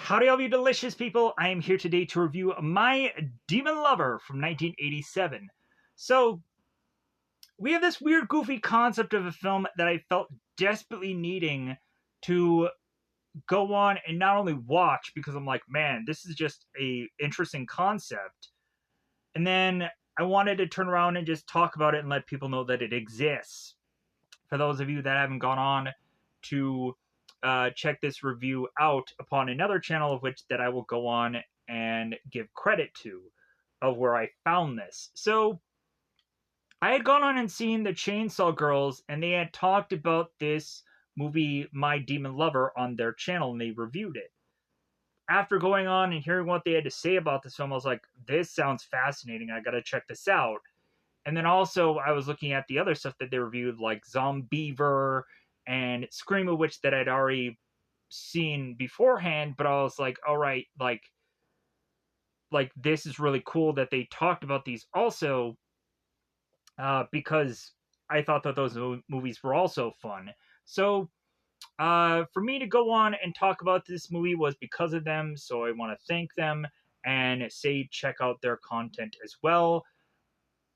Howdy, all you delicious people. I am here today to review My Demon Lover from 1987. So, we have this weird, goofy concept of a film that I felt desperately needing to go on and not only watch, because I'm like, man, this is just a interesting concept. And then I wanted to turn around and just talk about it and let people know that it exists. For those of you that haven't gone on to check this review out upon another channel of which that I will go on and give credit to of where I found this. So I had gone on and seen the Chainsaw Girls, and they had talked about this movie My Demon Lover on their channel, and they reviewed it. After going on and hearing what they had to say about this film, I was like, this sounds fascinating. I gotta check this out. And then also I was looking at the other stuff that they reviewed, like Zombiever and Scream, of which that I'd already seen beforehand, but I was like, all right, like this is really cool that they talked about these also, because I thought that those movies were also fun. So for me to go on and talk about this movie was because of them, so I want to thank them and say check out their content as well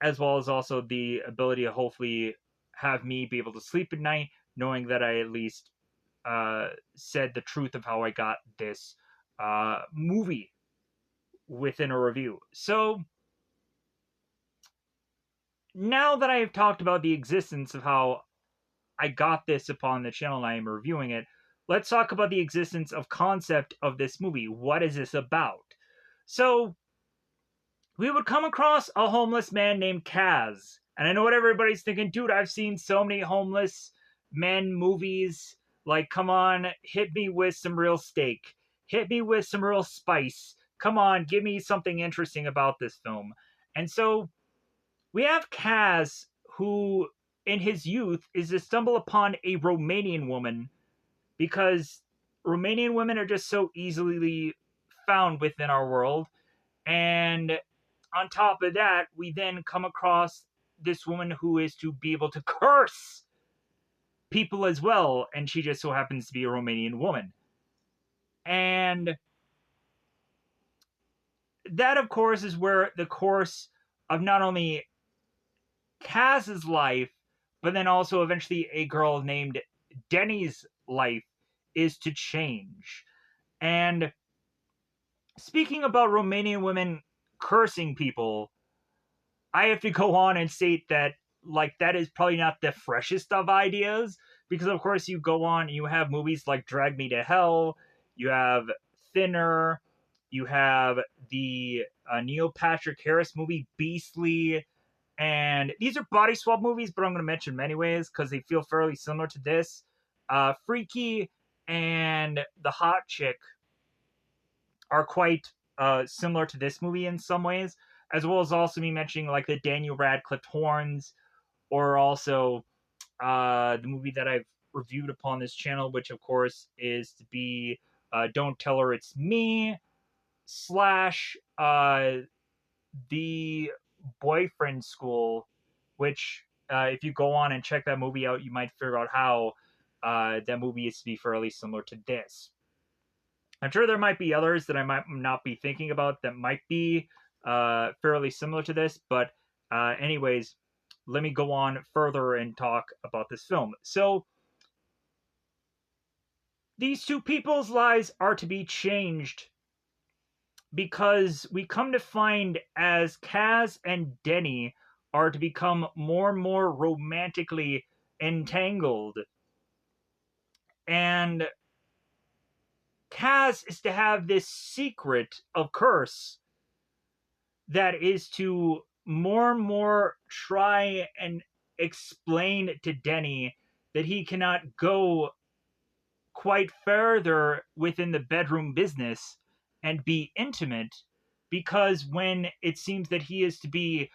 as also the ability to hopefully have me be able to sleep at night knowing that I at least said the truth of how I got this movie within a review. So now that I have talked about the existence of how I got this upon the channel and I am reviewing it, let's talk about the existence of concept of this movie. What is this about? So we would come across a homeless man named Kaz. And I know what everybody's thinking, dude, I've seen so many homeless men movies. Like, come on, hit me with some real steak. Hit me with some real spice. Come on, give me something interesting about this film. And so we have Kaz, who in his youth is to stumble upon a Romanian woman, because Romanian women are just so easily found within our world. And on top of that, we then come across this woman who is to be able to curse people as well, and she just so happens to be a Romanian woman. And that, of course, is where the course of not only Kaz's life, but then also eventually a girl named Denny's life is to change. And speaking about Romanian women cursing people, I have to go on and state that, like, that is probably not the freshest of ideas, because of course you go on and you have movies like Drag Me to Hell, you have Thinner, you have the Neil Patrick Harris movie Beastly, and these are body swap movies, but I'm going to mention them anyways because they feel fairly similar to this. Freaky and The Hot Chick are quite similar to this movie in some ways, as well as also me mentioning like the Daniel Radcliffe Horns, or also the movie that I've reviewed upon this channel, which of course is to be Don't Tell Her It's Me, slash The Boyfriend School, which if you go on and check that movie out, you might figure out how that movie is to be fairly similar to this. I'm sure there might be others that I might not be thinking about that might be fairly similar to this, but anyways, let me go on further and talk about this film. So, these two people's lives are to be changed because we come to find as Kaz and Denny are to become more and more romantically entangled. And Kaz is to have this secret of curse that is to more and more try and explain to Denny that he cannot go quite further within the bedroom business and be intimate, because when it seems that he is to be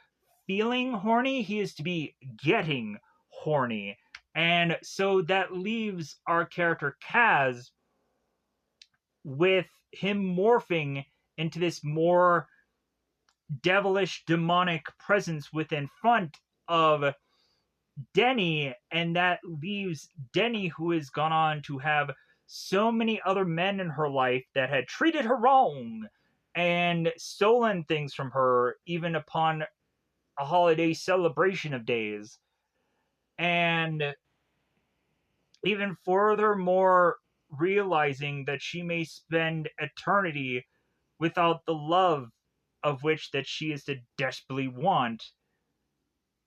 feeling horny, he is to be getting horny. And so that leaves our character Kaz with him morphing into this more devilish, demonic presence within front of Denny, and that leaves Denny, who has gone on to have so many other men in her life that had treated her wrong and stolen things from her, even upon a holiday celebration of days. And even furthermore, realizing that she may spend eternity without the love of which that she is to desperately want,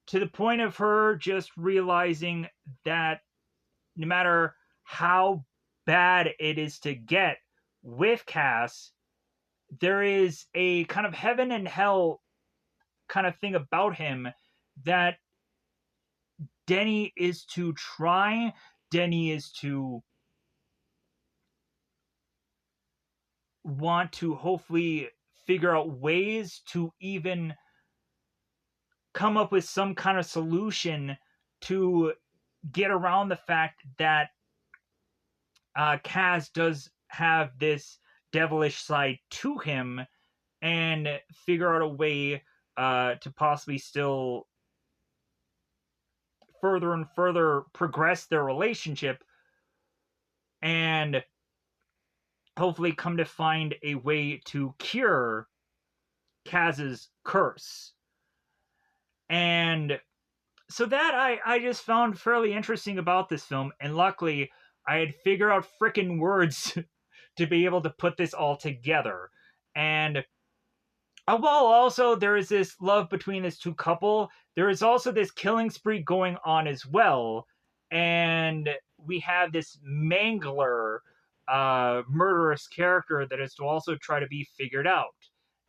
to the point of her just realizing that no matter how bad it is to get with Cass, there is a kind of heaven and hell kind of thing about him that Denny is to try, Denny is to want to hopefully figure out ways to even come up with some kind of solution to get around the fact that Kaz does have this devilish side to him, and figure out a way to possibly still further and further progress their relationship, and hopefully come to find a way to cure Kaz's curse. And so that I just found fairly interesting about this film, and luckily I had figured out frickin' words to be able to put this all together. And while also there is this love between this two couple, there is also this killing spree going on as well. And we have this Mangler murderous character that is to also try to be figured out.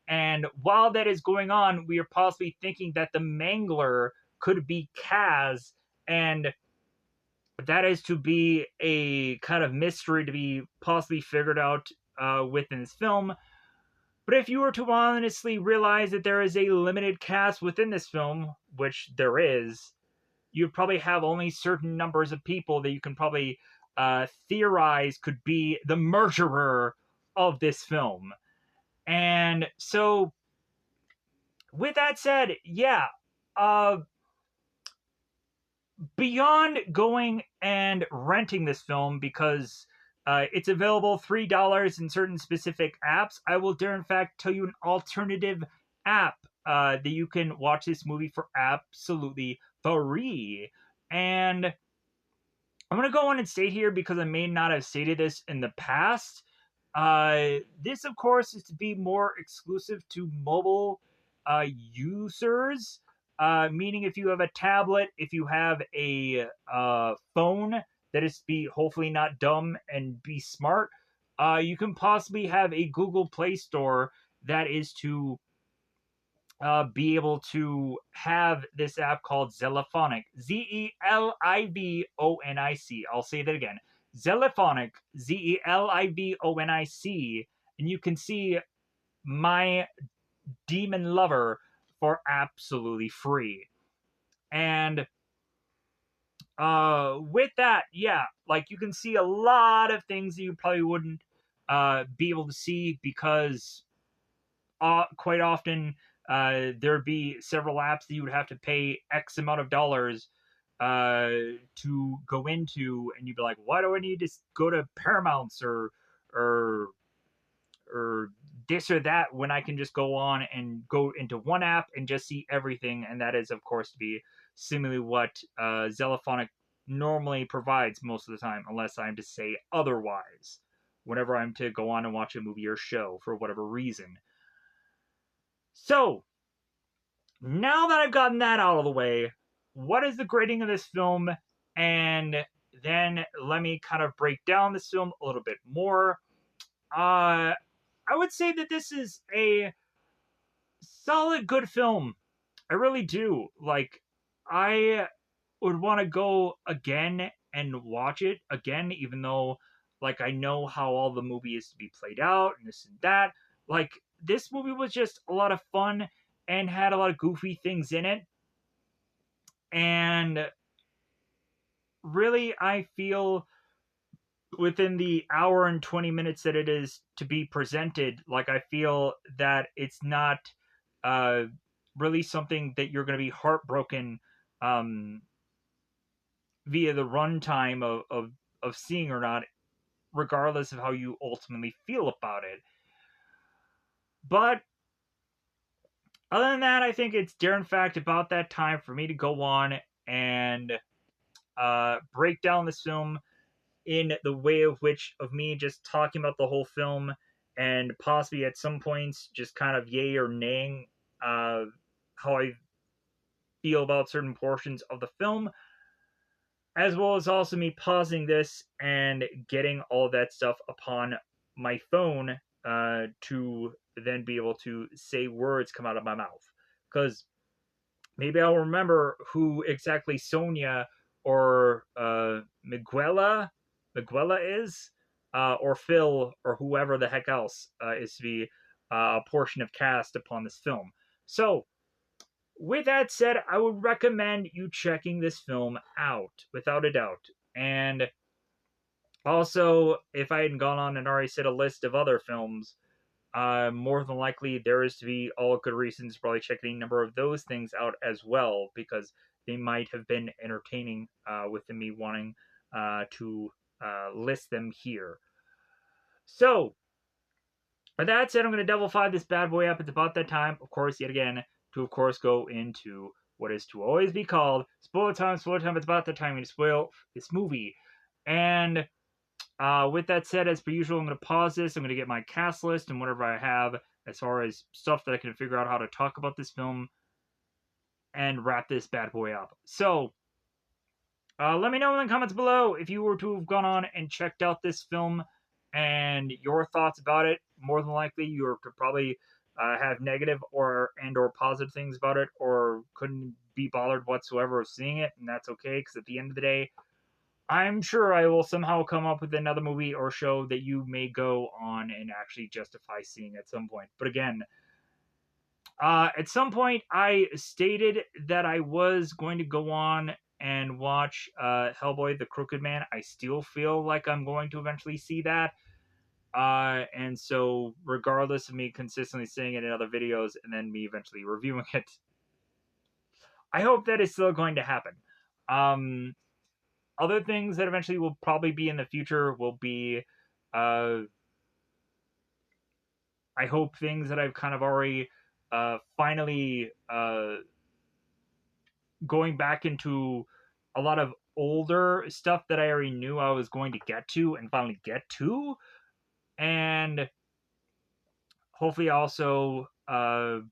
And while that is going on, we are possibly thinking that the Mangler could be Kaz, and that is to be a kind of mystery to be possibly figured out within this film. But if you were to honestly realize that there is a limited cast within this film, which there is, you probably have only certain numbers of people that you can probably theorize could be the murderer of this film. And so, with that said, yeah, beyond going and renting this film because it's available $3 in certain specific apps, I will dare in fact tell you an alternative app that you can watch this movie for absolutely free. And I'm going to go on and state here, because I may not have stated this in the past. This, of course, is to be more exclusive to mobile users. Meaning if you have a tablet, if you have a phone that is to be hopefully not dumb and be smart, you can possibly have a Google Play Store that is to be able to have this app called Zelifonic. Zelivonic. I'll say that again. Zelifonic. Zelivonic. And you can see My Demon Lover for absolutely free. And with that, yeah, like you can see a lot of things that you probably wouldn't be able to see, because quite often there'd be several apps that you would have to pay X amount of dollars to go into, and you'd be like, why do I need to go to Paramounts or this or that when I can just go on and go into one app and just see everything? And that is, of course, to be similarly what Zelifonic normally provides most of the time, unless I'm to say otherwise, whenever I'm to go on and watch a movie or show for whatever reason. So, now that I've gotten that out of the way, what is the grading of this film? And then let me kind of break down this film a little bit more. I would say that this is a solid, good film. I really do. Like, I would want to go again and watch it again, even though, like, I know how all the movie is to be played out and this and that. Like, this movie was just a lot of fun and had a lot of goofy things in it. And really, I feel within the hour and 20 minutes that it is to be presented, like, I feel that it's not really something that you're going to be heartbroken via the runtime of seeing or not. regardless of how you ultimately feel about it. But other than that, I think it's in fact about that time for me to go on and break down this film in the way of which of me just talking about the whole film and possibly at some points just kind of yay or naying how I feel about certain portions of the film, as well as also me pausing this and getting all that stuff upon my phone to then be able to say words come out of my mouth. Because maybe I'll remember who exactly Sonia or Miguela is, or Phil, or whoever the heck else is to be a portion of cast upon this film. So, with that said, I would recommend you checking this film out, without a doubt. And also, if I hadn't gone on and already said a list of other films, more than likely there is to be all good reasons to probably check any number of those things out as well, because they might have been entertaining within me wanting to list them here. So, with that said, I'm going to double five this bad boy up. It's about that time, of course, yet again, to of course go into what is to always be called spoiler time. Spoiler time. It's about that time to spoil this movie. And with that said, as per usual, I'm going to pause this. I'm going to get my cast list and whatever I have as far as stuff that I can figure out how to talk about this film and wrap this bad boy up. So, let me know in the comments below if you were to have gone on and checked out this film and your thoughts about it. More than likely, you could probably have negative or positive things about it, or couldn't be bothered whatsoever of seeing it, and that's okay, because at the end of the day, I'm sure I will somehow come up with another movie or show that you may go on and actually justify seeing at some point. But again, at some point, I stated that I was going to go on and watch Hellboy the Crooked Man. I still feel like I'm going to eventually see that. And so, regardless of me consistently saying it in other videos and then me eventually reviewing it, I hope that is still going to happen. Other things that eventually will probably be in the future will be, I hope, things that I've kind of already finally going back into a lot of older stuff that I already knew I was going to get to and finally get to. And hopefully also find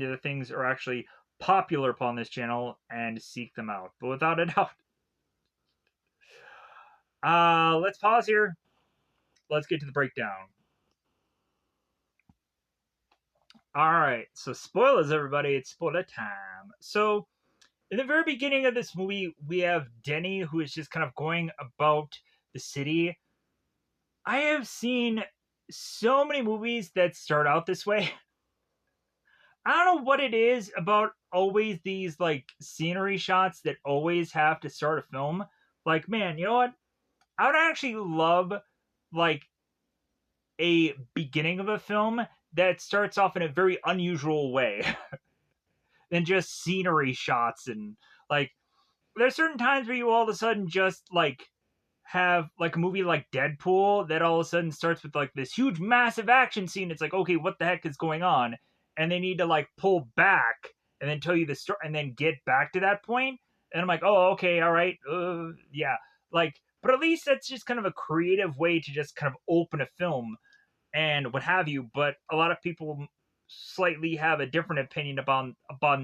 the things are actually popular upon this channel and seek them out. But without a doubt, let's pause here. Let's get to the breakdown. Alright, so spoilers, everybody. It's spoiler time. So, in the very beginning of this movie, we have Denny, who is just kind of going about the city. I have seen so many movies that start out this way. I don't know what it is about always these, like, scenery shots that always have to start a film. Like, man, you know what? I would actually love, like, a beginning of a film that starts off in a very unusual way than just scenery shots. And like, there's certain times where you all of a sudden just like have like a movie like Deadpool that all of a sudden starts with like this huge massive action scene. It's like, okay, what the heck is going on? And they need to like pull back and then tell you the story and then get back to that point. And I'm like, oh, okay, all right, yeah, like, but at least that's just kind of a creative way to just kind of open a film and what have you. But a lot of people slightly have a different opinion upon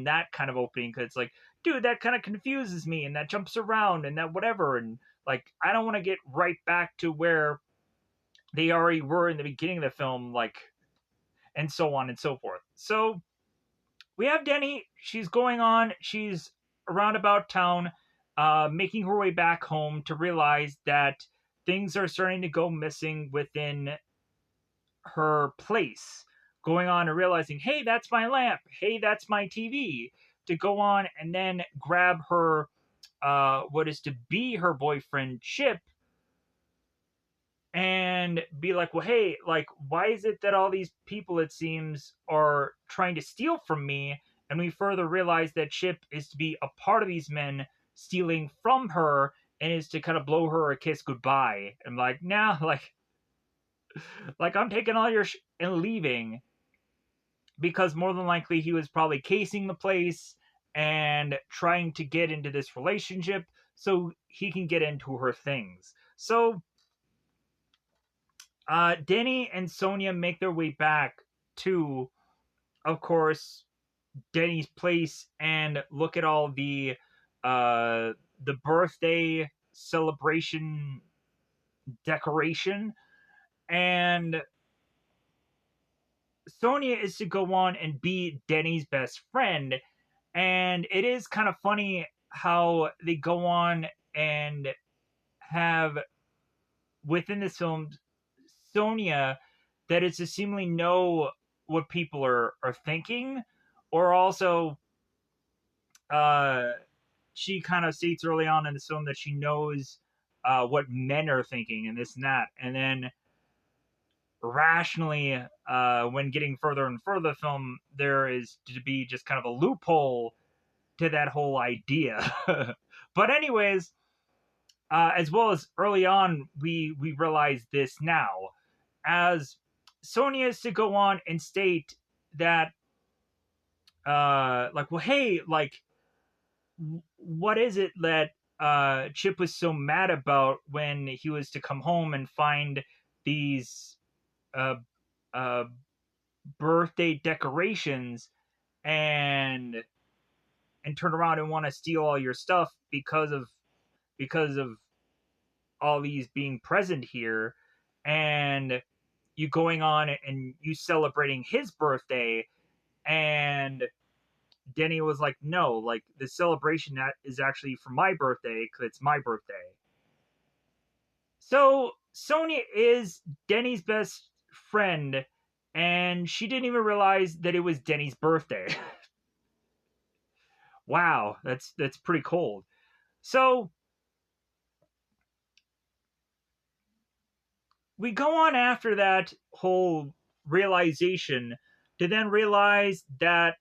that kind of opening, because it's like, dude, that kind of confuses me, and that jumps around, and that whatever, and like, I don't want to get right back to where they already were in the beginning of the film, like, and so on and so forth. So we have Denny. She's going on. She's around about town, making her way back home to realize that things are starting to go missing within her place, going on and realizing, hey, that's my lamp, hey, that's my TV, to go on and then grab her, what is to be her boyfriend, Chip, and be like, well, hey, like, why is it that all these people, it seems, are trying to steal from me? And we further realize that Chip is to be a part of these men stealing from her and is to kind of blow her a kiss goodbye. I'm like, nah, like I'm taking all your and leaving, because more than likely he was probably casing the place and trying to get into this relationship so he can get into her things. So Denny and Sonia make their way back to, of course, Denny's place and look at all the birthday celebration decoration. And Sonia is to go on and be Denny's best friend. And it is kind of funny how they go on and have within this film Sonia that is to seemingly know what people are thinking, or also uh she kind of states early on in the film that she knows what men are thinking and this and that, and then rationally, when getting further and further the film, there is to be just kind of a loophole to that whole idea. But anyways, as well as early on, we realize this now, as Sonia is to go on and state that, like, well, hey, like, what is it that Chip was so mad about when he was to come home and find these uh, uh, birthday decorations and turn around and want to steal all your stuff because of all these being present here, and you going on and you celebrating his birthday. And Denny was like, no, like the celebration that is actually for my birthday because it's my birthday. So Sonia is Denny's best friend, and she didn't even realize that it was Denny's birthday. Wow, that's pretty cold. So we go on after that whole realization to then realize that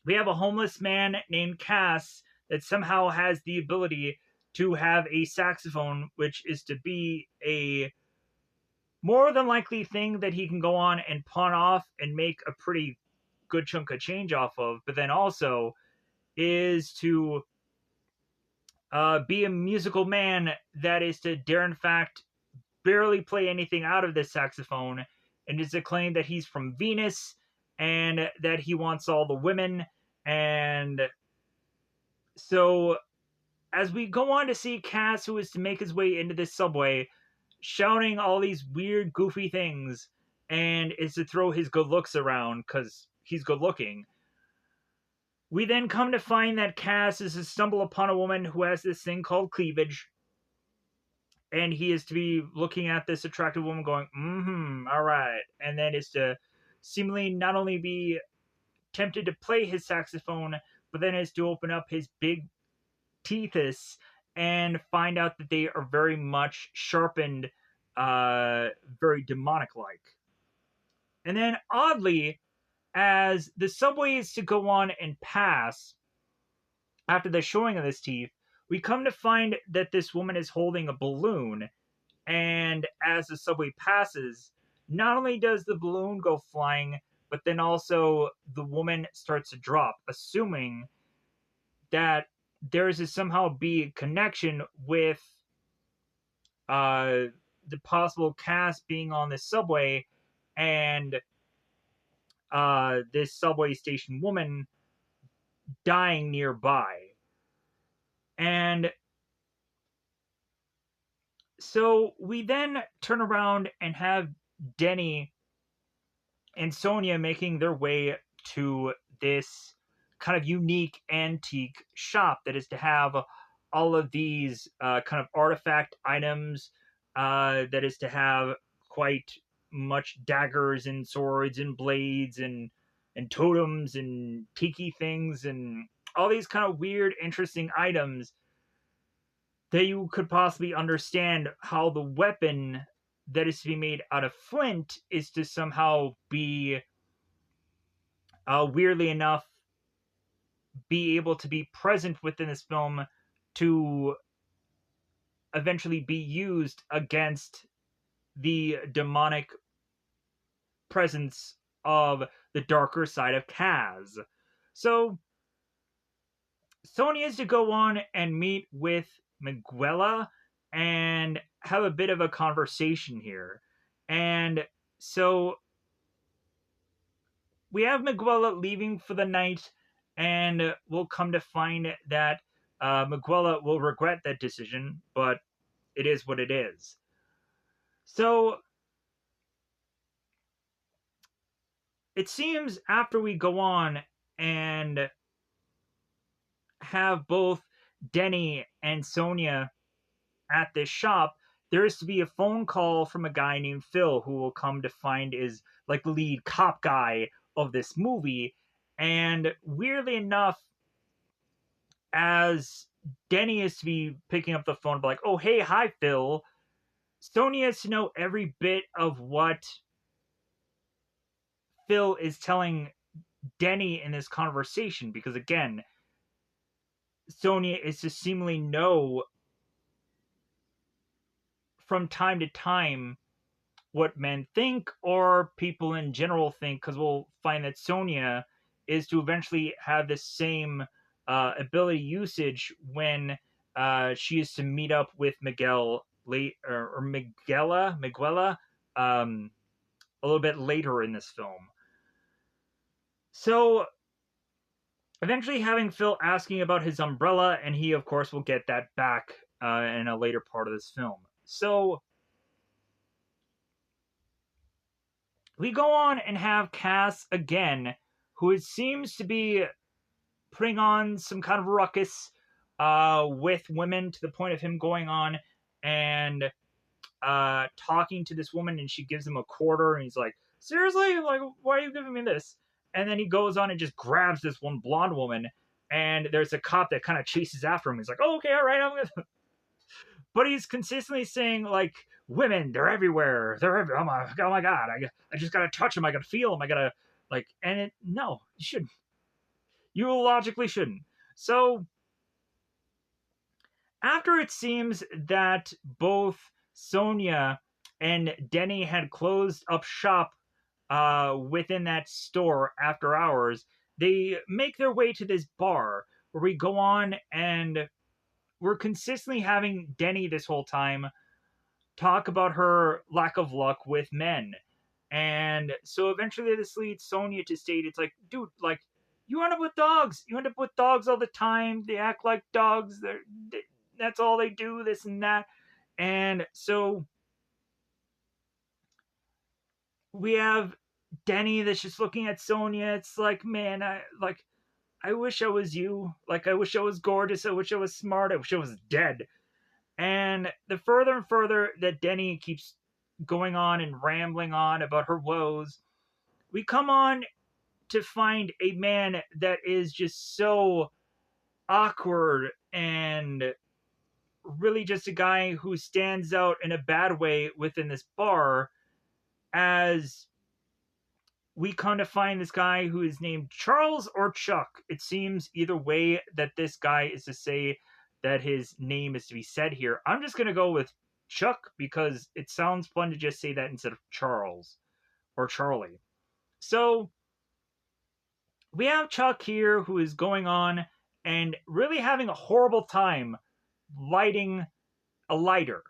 we have a homeless man named Cass that somehow has the ability to have a saxophone, which is to be a more than likely thing that he can go on and pawn off and make a pretty good chunk of change off of, but then also is to be a musical man that is to dare in fact barely play anything out of this saxophone, and is to claim that he's from Venus and that he wants all the women. And so as we go on to see Cass, who is to make his way into this subway, shouting all these weird, goofy things, and is to throw his good looks around because he's good looking. We then come to find that Cass is to stumble upon a woman who has this thing called cleavage, and he is to be looking at this attractive woman going, all right, and then is to seemingly not only be tempted to play his saxophone, but then is to open up his big teethus and find out that they are very much sharpened, very demonic like. And then oddly, as the subway is to go on and pass after the showing of this teeth, we come to find that this woman is holding a balloon. And as the subway passes, not only does the balloon go flying, but then also the woman starts to drop, assuming that there is to somehow be a connection with uh, the possible cast being on the subway and this subway station woman dying nearby. And so we then turn around and have Denny and Sonia making their way to this kind of unique antique shop that is to have all of these kind of artifact items, that is to have quite much daggers and swords and blades and totems and tiki things and all these kind of weird, interesting items that you could possibly understand how the weapon that is to be made out of flint is to somehow be, weirdly enough, be able to be present within this film to eventually be used against the demonic presence of the darker side of Kaz. So Sonya is to go on and meet with Miguela and have a bit of a conversation here. And so we have Miguela leaving for the night, and we'll come to find that Miguela will regret that decision, but it is what it is. So it seems after we go on and have both Denny and Sonya at this shop, there is to be a phone call from a guy named Phil who will come to find is like the lead cop guy of this movie. And weirdly enough, as Denny is to be picking up the phone, like, oh, hey, hi, Phil. Sonya is to know every bit of what Phil is telling Denny in this conversation because, again, Sonya is to seemingly know from time to time what men think or people in general think, because we'll find that Sonya is to eventually have the same ability usage when she is to meet up with Miguel late or Miguela a little bit later in this film. So eventually having Phil asking about his umbrella, and he of course will get that back in a later part of this film. So we go on and have Cass again, who it seems to be putting on some kind of ruckus with women to the point of him going on and talking to this woman, and she gives him a quarter, and he's like, seriously? Like, why are you giving me this? And then he goes on and just grabs this one blonde woman, and there's a cop that kind of chases after him. He's like, oh, okay, all right, I'm gonna... But he's consistently saying, like, women, they're everywhere. They're everywhere. Oh my God. I just gotta touch them. I gotta feel them. I gotta, like, and no, you shouldn't. You logically shouldn't. So, after it seems that both Sonya and Denny had closed up shop within that store after hours, they make their way to this bar where we go on and we're consistently having Denny this whole time talk about her lack of luck with men. And so eventually this leads Sonya to state, it's like, dude, like, you end up with dogs. You end up with dogs all the time. They act like dogs. That's all they do, this and that. And so we have Denny that's just looking at Sonya. It's like, man, I wish I was you. Like, I wish I was gorgeous. I wish I was smart. I wish I was dead. And the further and further that Denny keeps going on and rambling on about her woes, we come on to find a man that is just so awkward and really just a guy who stands out in a bad way within this bar, as we come to find this guy who is named Charles or Chuck. It seems either way that this guy is to say that his name is to be said here. I'm just going to go with Chuck because it sounds fun to just say that instead of Charles or Charlie. So we have Chuck here who is going on and really having a horrible time lighting a lighter.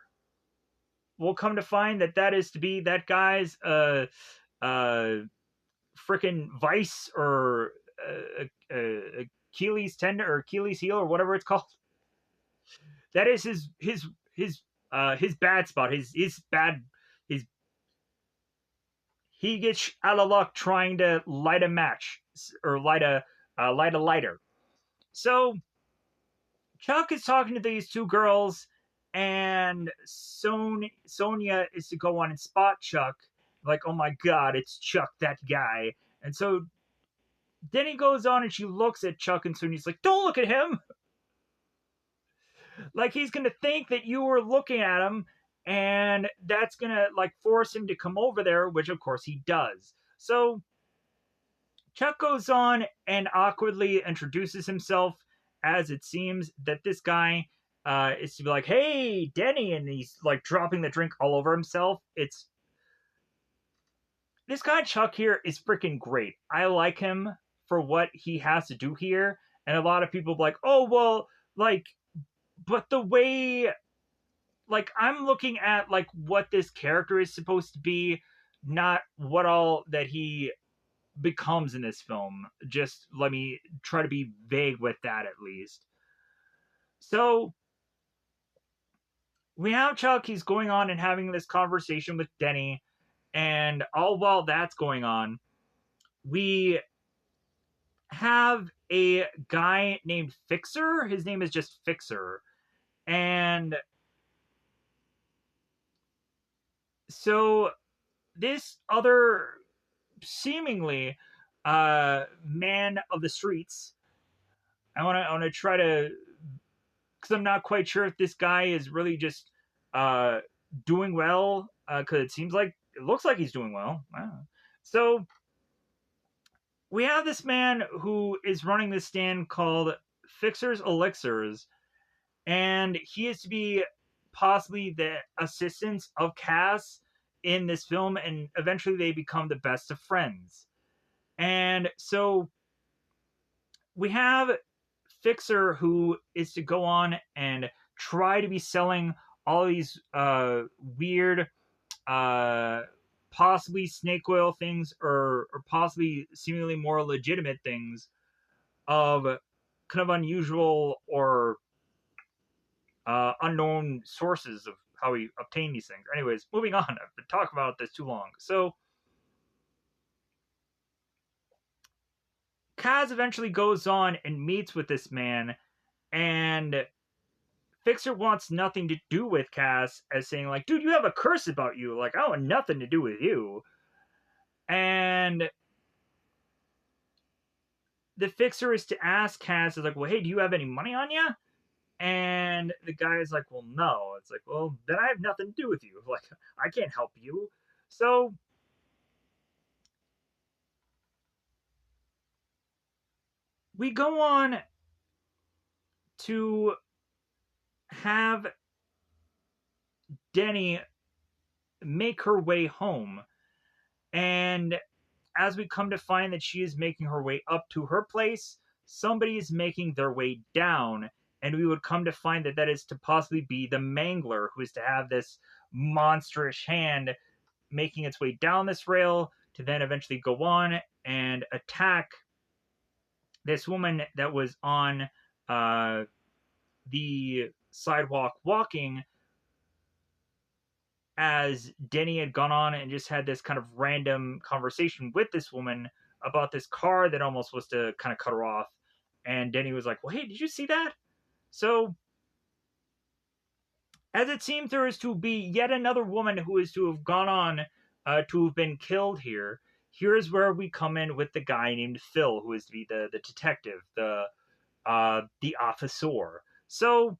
We'll come to find that that is to be that guy's freaking vice or Achilles tendon or Achilles heel or whatever it's called. That is his bad spot. His bad his he gets out of luck trying to light a match or light a lighter. So Chuck is talking to these two girls, and Sonya is to go on and spot Chuck. Like, oh my God, it's Chuck, that guy. And so then he goes on and she looks at Chuck, and Sonya's like, don't look at him. Like, he's going to think that you were looking at him, and that's going to, like, force him to come over there, which, of course, he does. So Chuck goes on and awkwardly introduces himself, as it seems that this guy is to be like, "Hey, Denny," and he's like dropping the drink all over himself. It's this guy Chuck here is freaking great. I like him for what he has to do here, and a lot of people be like, "Oh well, like, but the way like I'm looking at like what this character is supposed to be, not what all that he becomes in this film. Just let me try to be vague with that at least." So we have Chuck, he's going on and having this conversation with Denny, and all while that's going on, we have a guy named Fixer. His name is just Fixer. And so this other seemingly man of the streets, I want to try to, because I'm not quite sure if this guy is really just uh doing well, because it looks like he's doing well. So we have this man who is running this stand called Fixer's Elixirs, and he is to be possibly the assistant of Cass in this film, and eventually they become the best of friends. And so we have Fixer, who is to go on and try to be selling all these weird, uh, possibly snake oil things, or possibly seemingly more legitimate things of kind of unusual or unknown sources of how we obtain these things. Anyways, moving on. I've been talking about this too long. So Kaz eventually goes on and meets with this man, and Fixer wants nothing to do with Cass, as saying like, "Dude, you have a curse about you. Like, I want nothing to do with you." And the Fixer is to ask Cass, is like, "Well, hey, do you have any money on you?" And the guy is like, "Well, no." It's like, "Well, then I have nothing to do with you. Like, I can't help you." So we go on to have Denny make her way home. And as we come to find that she is making her way up to her place, somebody is making their way down. And we would come to find that that is to possibly be the Mangler, who is to have this monstrous hand making its way down this rail to then eventually go on and attack this woman that was on uh, the sidewalk walking, as Denny had gone on and just had this kind of random conversation with this woman about this car that almost was to kind of cut her off. And Denny was like, "Well, hey, did you see that?" So, as it seems, there is to be yet another woman who is to have gone on to have been killed here. Here's where we come in with the guy named Phil, who is to be the detective, the officer. So,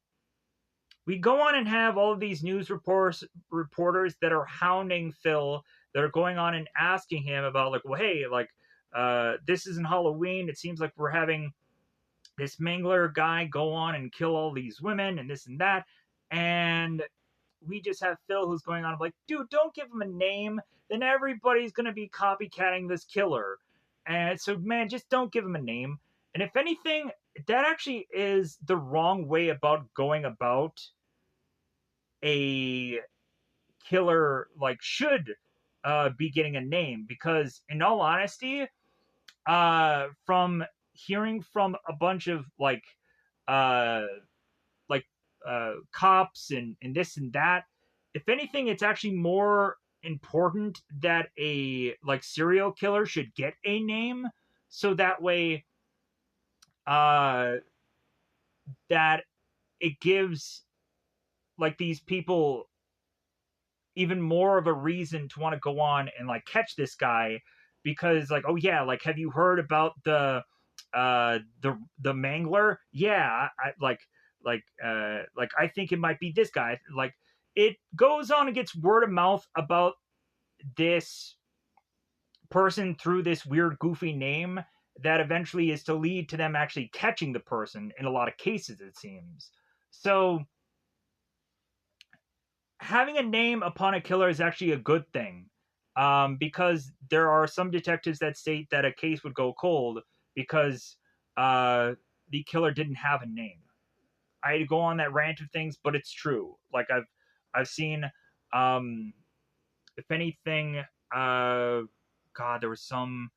we go on and have all of these reporters that are hounding Phil, that are going on and asking him about like, "Well, hey, like, this isn't Halloween. It seems like we're having this Mangler guy go on and kill all these women and this and that." And we just have Phil who's going on like, "Dude, don't give him a name. Then everybody's gonna be copycatting this killer. And so, man, just don't give him a name." And if anything, that actually is the wrong way about going about a killer, like, should be getting a name, because in all honesty, from hearing from a bunch of uh like cops and this and that, if anything, it's actually more important that a like serial killer should get a name, so that way uh that it gives like these people even more of a reason to want to go on and like catch this guy, because like, "Oh yeah, like, have you heard about the Mangler? Yeah, I like I think it might be this guy." Like, it goes on and gets word of mouth about this person through this weird goofy name, that eventually is to lead to them actually catching the person in a lot of cases, it seems. So having a name upon a killer is actually a good thing, because there are some detectives that state that a case would go cold because the killer didn't have a name. I go on that rant of things, but it's true. Like I've seen, um, if anything, God, there was some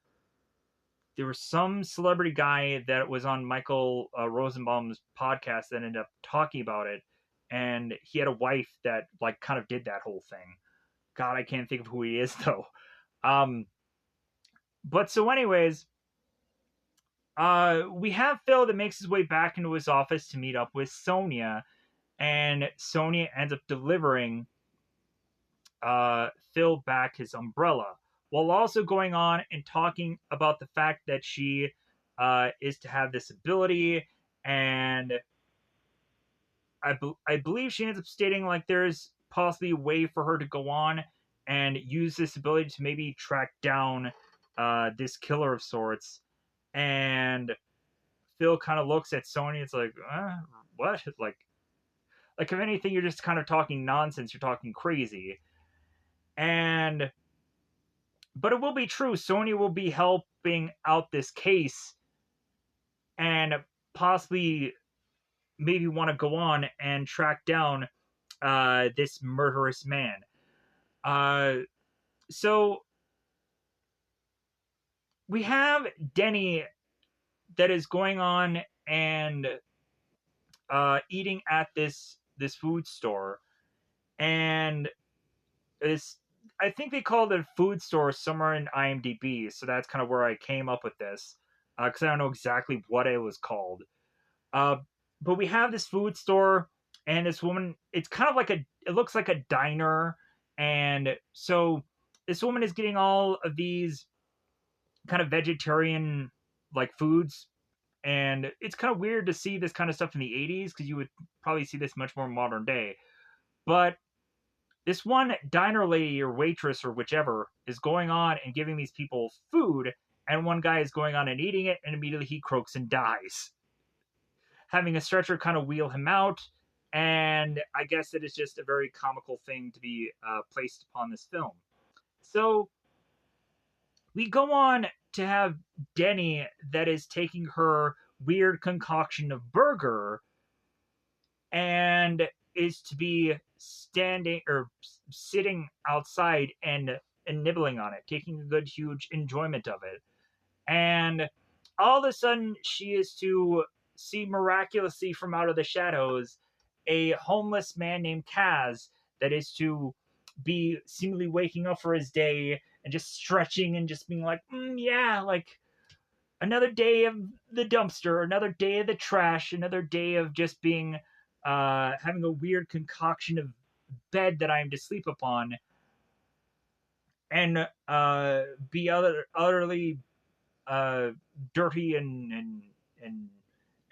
celebrity guy that was on Michael Rosenbaum's podcast that ended up talking about it, and he had a wife that like kind of did that whole thing. God, I can't think of who he is though. Um, but so, anyways, we have Phil that makes his way back into his office to meet up with Sonia, and Sonia ends up delivering Phil back his umbrella, while also going on and talking about the fact that she is to have this ability, and I believe she ends up stating like there's possibly a way for her to go on and use this ability to maybe track down this killer of sorts. And Phil kind of looks at Sony. It's like, what? Like if anything, you're just kind of talking nonsense. You're talking crazy. And but it will be true. Sony will be helping out this case and possibly maybe want to go on and track down this murderous man. Uh, so we have Denny that is going on and eating at this food store, and is I think they called it a food store somewhere in IMDb, so that's kind of where I came up with this because I don't know exactly what it was called. Uh, but we have this food store, and this woman. It's kind of like it looks like a diner, and so this woman is getting all of these kind of vegetarian like foods, and it's kind of weird to see this kind of stuff in the 80s because you would probably see this much more modern day. But this one diner lady or waitress or whichever is going on and giving these people food, and one guy is going on and eating it, and immediately he croaks and dies, having a stretcher kind of wheel him out. And I guess it is just a very comical thing to be placed upon this film. So we go on to have Denny that is taking her weird concoction of burger and is to be standing or sitting outside and nibbling on it, taking a good huge enjoyment of it. And all of a sudden she is to see miraculously from out of the shadows a homeless man named Kaz that is to be seemingly waking up for his day and just stretching and just being like, yeah, like another day of the dumpster, another day of the trash, another day of just being having a weird concoction of bed that I am to sleep upon, and be utterly dirty and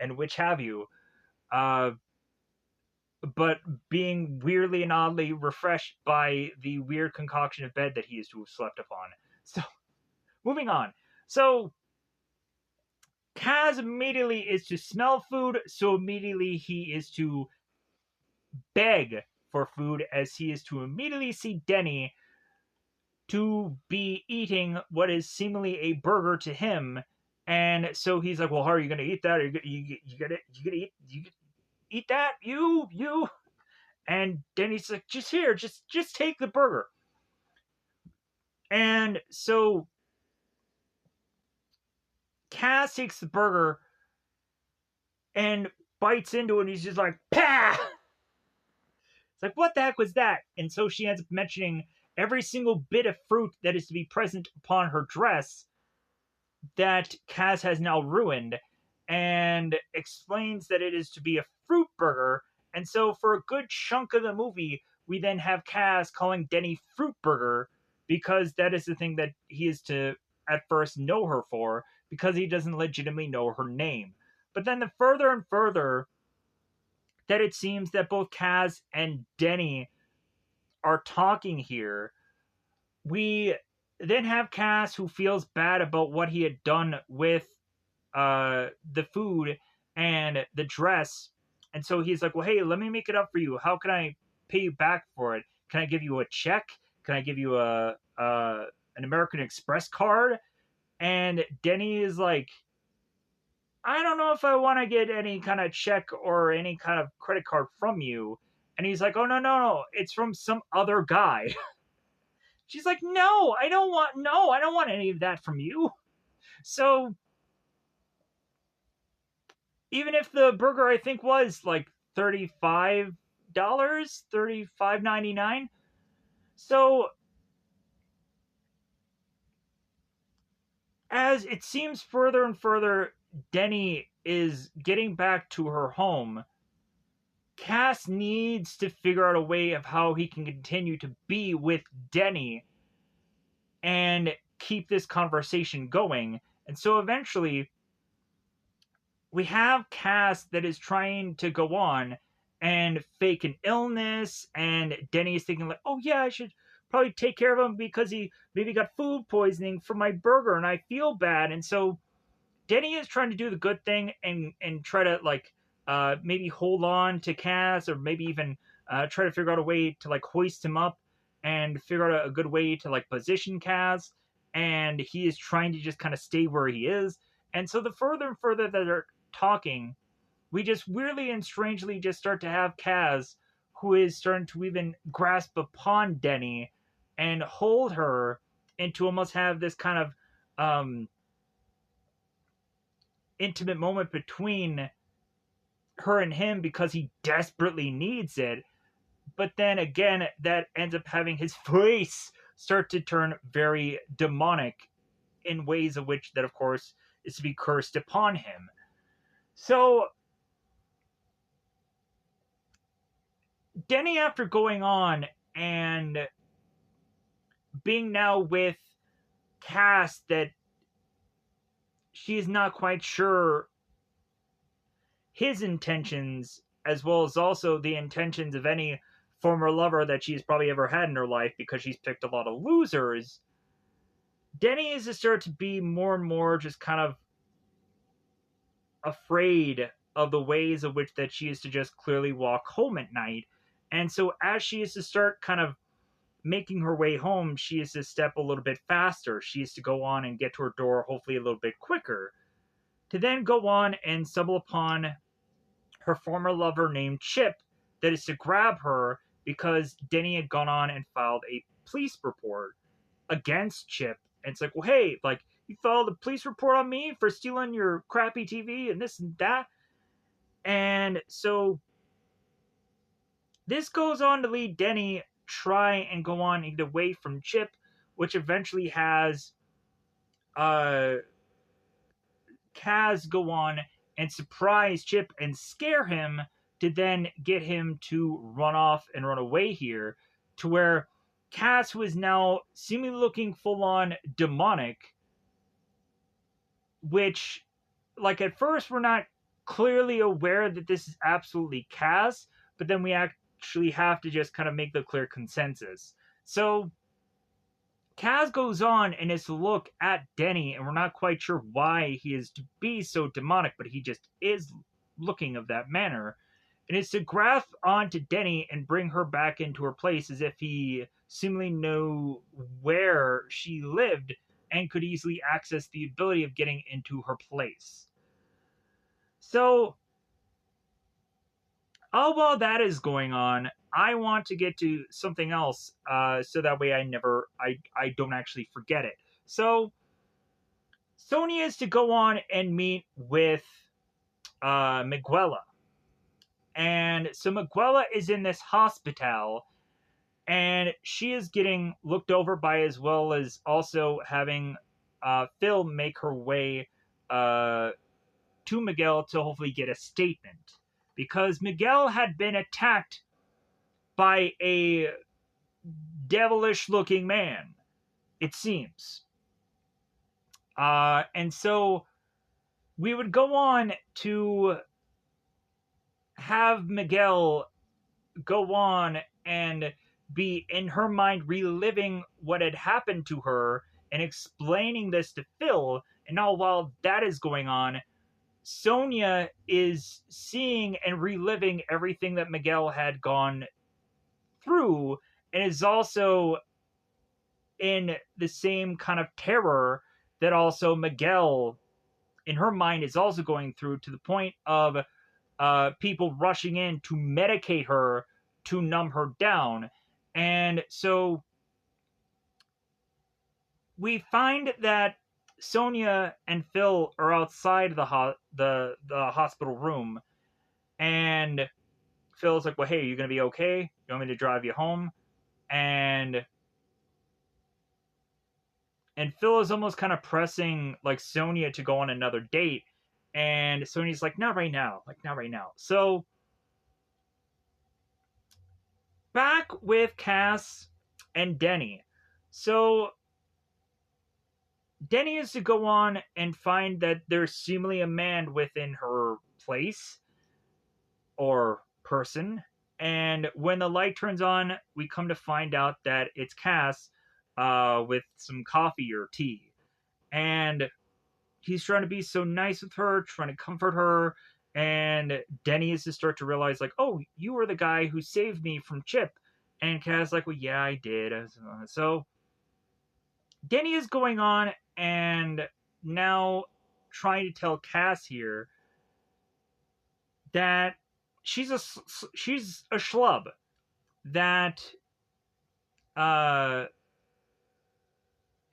and which have you. Uh, but being weirdly and oddly refreshed by the weird concoction of bed that he is to have slept upon. So, moving on. So, Kaz immediately is to smell food, so immediately he is to beg for food, as he is to immediately see Denny to be eating what is seemingly a burger to him. And so he's like, well, how are you going to eat that? You gonna eat that? You? And Denny's like, just here, just take the burger. And so Cass takes the burger and bites into it, and he's just like, pah! It's like, what the heck was that? And so she ends up mentioning every single bit of fruit that is to be present upon her dress that Kaz has now ruined, and explains that it is to be a fruit burger. And so for a good chunk of the movie, we then have Kaz calling Denny Fruit Burger, because that is the thing that he is to at first know her for, because he doesn't legitimately know her name. But then the further and further that it seems that both Kaz and Denny are talking here, we then have Cass, who feels bad about what he had done with the food and the dress. And so he's like, well, hey, let me make it up for you. How can I pay you back for it? Can I give you a check? Can I give you a an American Express card?" And Denny is like, "I don't know if I want to get any kind of check or any kind of credit card from you." And he's like, "Oh, no, no, no. It's from some other guy." She's like, "No, I don't want any of that from you." So even if the burger, I think, was like $35, 35.99. So as it seems further and further, Denny is getting back to her home. Cass needs to figure out a way of how he can continue to be with Denny and keep this conversation going. And so eventually, we have Cass that is trying to go on and fake an illness, and Denny is thinking like, "Oh yeah, I should probably take care of him because he maybe got food poisoning from my burger, and I feel bad." And so Denny is trying to do the good thing and try to like maybe hold on to Cass, or maybe even try to figure out a way to like hoist him up and figure out a good way to like position Cass. And he is trying to just kind of stay where he is. And so the further and further that they're talking, we just weirdly and strangely just start to have Cass, who is starting to even grasp upon Denny and hold her, and to almost have this kind of intimate moment between her and him because he desperately needs it. But then again, that ends up having his face start to turn very demonic in ways of which that, of course, is to be cursed upon him. So Denny, after going on and being now with Cass, that she is not quite sure his intentions, as well as also the intentions of any former lover that she's probably ever had in her life, because she's picked a lot of losers. Denny is to start to be more and more just kind of afraid of the ways of which that she is to just clearly walk home at night. And so as she is to start kind of making her way home, she is to step a little bit faster. She is to go on and get to her door hopefully a little bit quicker, to then go on and stumble upon her former lover named Chip, that is to grab her because Denny had gone on and filed a police report against Chip. And it's like, "Well, hey, like, you filed a police report on me for stealing your crappy TV and this and that." And so this goes on to lead Denny try and go on and get away from Chip, which eventually has uh Kaz go on and surprise Chip and scare him, to then get him to run off and run away here, to where Kaz, who is now seemingly looking full on demonic, which, like, at first we're not clearly aware that this is absolutely Kaz, but then we actually have to just kind of make the clear consensus. So Kaz goes on and is to look at Denny, and we're not quite sure why he is to be so demonic, but he just is looking of that manner. And is to grasp onto Denny and bring her back into her place, as if he seemingly knew where she lived and could easily access the ability of getting into her place. So, all while that is going on, I want to get to something else, so that way I don't actually forget it. So Sonia is to go on and meet with Miguela, and so Miguela is in this hospital, and she is getting looked over by, as well as also having Phil make her way to Miguel to hopefully get a statement, because Miguel had been attacked by a devilish looking man, it seems. And so we would go on to have Miguel go on and be, in her mind, reliving what had happened to her and explaining this to Phil. And now, while that is going on, Sonia is seeing and reliving everything that Miguel had gone through and is also in the same kind of terror that also Miguel in her mind is also going through, to the point of people rushing in to medicate her to numb her down. And so we find that Sonia and Phil are outside the hospital room, and Phil's like, "Well, hey, are you gonna be okay? You want me to drive you home?" And Phil is almost kind of pressing like Sonia to go on another date, and Sonia's like, "Not right now, like not right now." So back with Cass and Denny. So Denny is to go on and find that there's seemingly a man within her place or person. And when the light turns on, we come to find out that it's Cass with some coffee or tea. And he's trying to be so nice with her, trying to comfort her. And Denny is to start to realize, like, oh, you were the guy who saved me from Chip. And Cass like, well, yeah, I did. So Denny is going on and now trying to tell Cass here that she's a schlub, that uh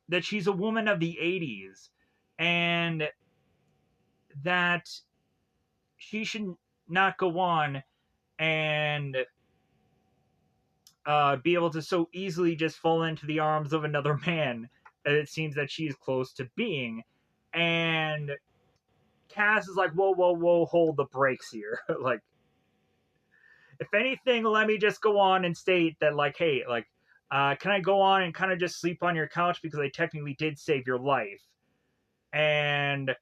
that she's a woman of the 80s, and that she should not go on and be able to so easily just fall into the arms of another man that it seems that she is close to being. And Cass is like, whoa, whoa, whoa, hold the brakes here. Like, if anything, let me just go on and state that, like, hey, like, can I go on and kind of just sleep on your couch because I technically did save your life? And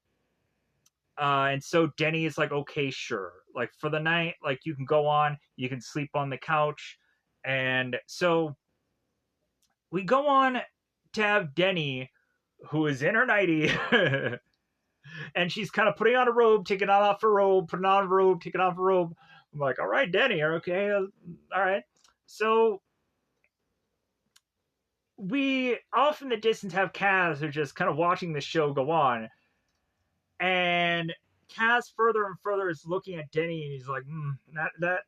so Denny is like, okay, sure. Like, for the night, like, you can go on, you can sleep on the couch. And so we go on to have Denny, who is in her nightie, and she's kind of putting on a robe, taking off her robe, putting on a robe, taking off her robe. I'm like, all right, Denny, okay, all right. So we off in the distance have Kaz who are just kind of watching the show go on, and Kaz further and further is looking at Denny, and he's like,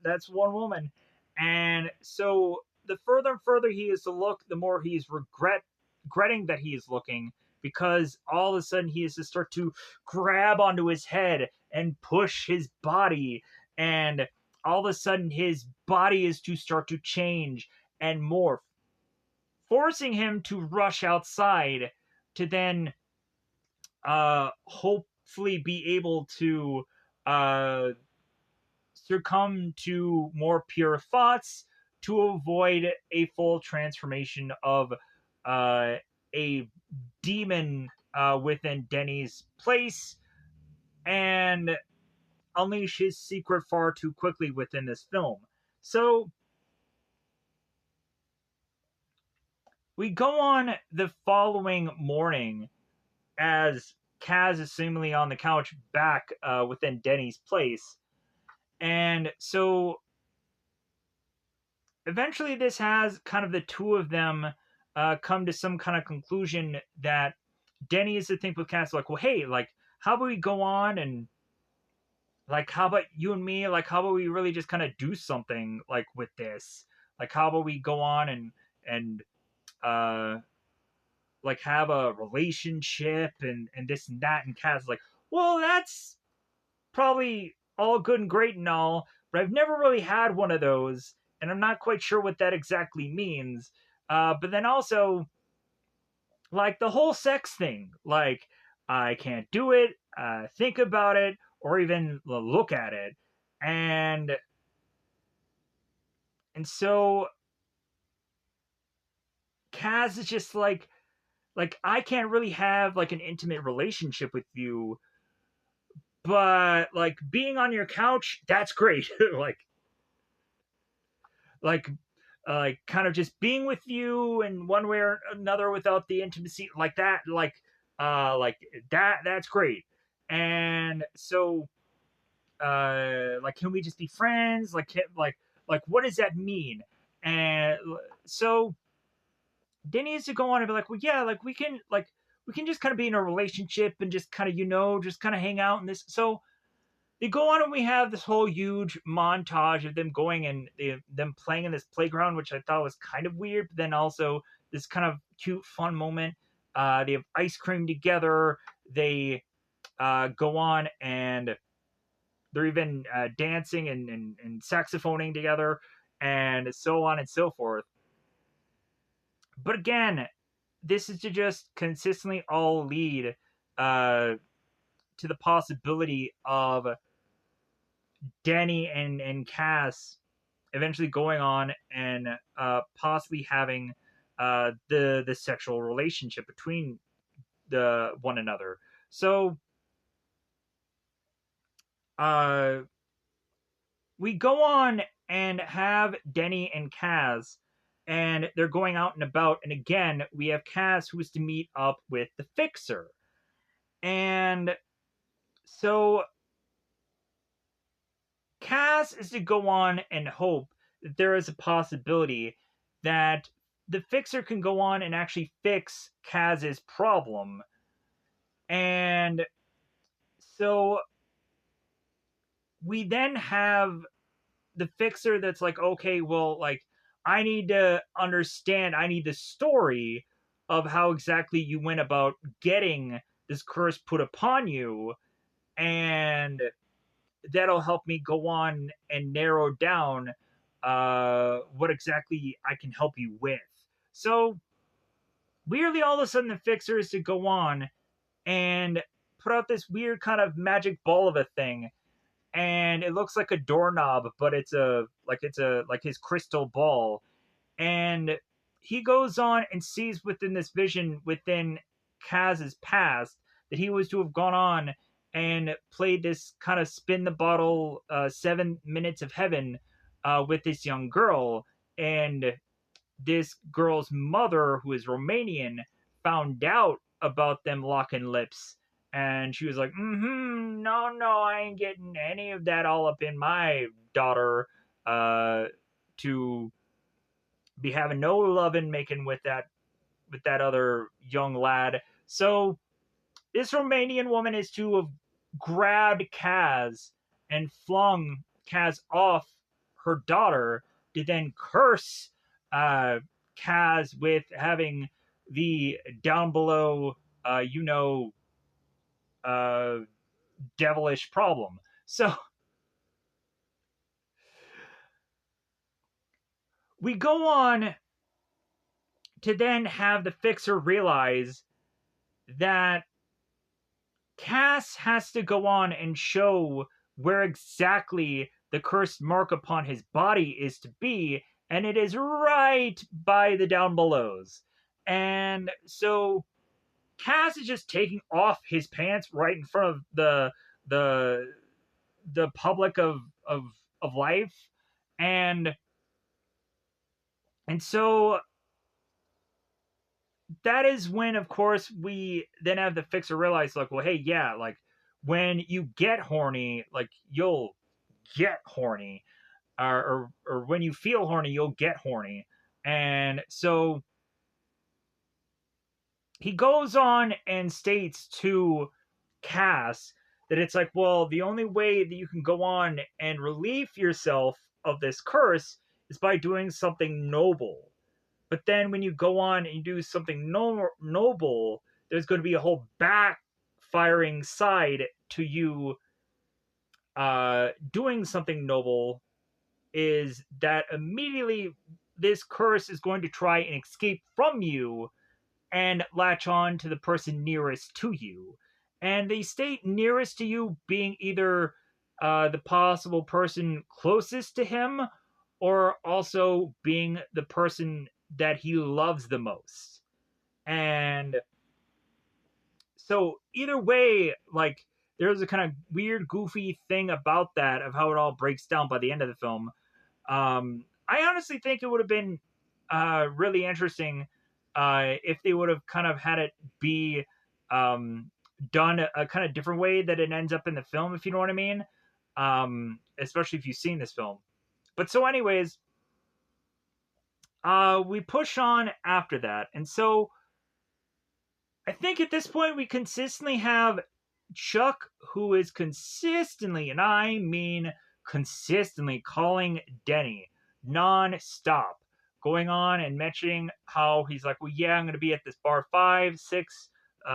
that's one woman. And so the further and further he is to look, the more he's regretting that he is looking, because all of a sudden he is to start to grab onto his head and push his body, and all of a sudden his body is to start to change and morph, forcing him to rush outside to then hopefully be able to uh, succumb to more pure thoughts to avoid a full transformation of a demon within Denny's place, and unleash his secret far too quickly within this film. So we go on the following morning as Kaz is seemingly on the couch back within Denny's place. And so eventually this has kind of the two of them come to some kind of conclusion that Denny is to think with Kaz, like, well, hey, like, how about we go on and, like, how about you and me, like, how about we really just kind of do something, like, with this? Like, how about we go on and uh, like, have a relationship and this and that? And Kaz is like, well, that's probably all good and great and all, but I've never really had one of those, and I'm not quite sure what that exactly means. But then also, like, the whole sex thing, like, I can't do it, think about it, or even look at it, and so Kaz is just like I can't really have like an intimate relationship with you, but like being on your couch, that's great. Like like kind of just being with you in one way or another without the intimacy like that, like that's great. And so like, can we just be friends? Like what does that mean? And so Danny has to go on and be like, well, yeah, we can just kind of be in a relationship and just kind of, just kind of hang out in this. So they go on and we have this whole huge montage of them going and them playing in this playground, which I thought was kind of weird, but then also this kind of cute, fun moment. They have ice cream together. They go on and they're even dancing and saxophoning together and so on and so forth. But again, this is to just consistently all lead to the possibility of Danny and Cass eventually going on and possibly having the sexual relationship between the one another. So we go on and have Denny and Cass, and they're going out and about. And again, we have Cass who's to meet up with the Fixer. And so Cass is to go on and hope that there is a possibility that the Fixer can go on and actually fix Kaz's problem. And so we then have the Fixer that's like, okay, well, like, I need to understand, I need the story of how exactly you went about getting this curse put upon you, and that'll help me go on and narrow down what exactly I can help you with. So, weirdly, all of a sudden, the Fixer is to go on and put out this weird kind of magic ball of a thing, and it looks like a doorknob, but it's like his crystal ball. And he goes on and sees within this vision within Kaz's past that he was to have gone on and played this kind of spin the bottle 7 minutes of heaven with this young girl. And this girl's mother, who is Romanian, found out about them locking lips. And she was like, no, I ain't getting any of that all up in my daughter to be having no loving making with that other young lad. So this Romanian woman is to have grabbed Kaz and flung Kaz off her daughter to then curse Kaz with having the down below, devilish problem. So we go on to then have the Fixer realize that Cass has to go on and show where exactly the cursed mark upon his body is to be, and it is right by the down belows. And so Cass is just taking off his pants right in front of the public of life, and so that is when, of course, we then have the Fixer realize, like, well, hey, yeah, like, when you get horny, like, you'll get horny, or when you feel horny, you'll get horny. And so he goes on and states to Cass that it's like, well, the only way that you can go on and relieve yourself of this curse is by doing something noble. But then when you go on and you do something noble, there's going to be a whole backfiring side to you doing something noble, is that immediately this curse is going to try and escape from you and latch on to the person nearest to you. And they state nearest to you being either the possible person closest to him, or also being the person that he loves the most. And so either way, like, there's a kind of weird, goofy thing about that, of how it all breaks down by the end of the film. I honestly think it would have been really interesting if they would have kind of had it be done a kind of different way that it ends up in the film, if you know what I mean. Especially if you've seen this film. But so anyways, we push on after that. And so I think at this point we consistently have Chuck, who is consistently, and I mean consistently, calling Denny non-stop, going on and mentioning how he's like, well, yeah, I'm going to be at this bar 5, 6,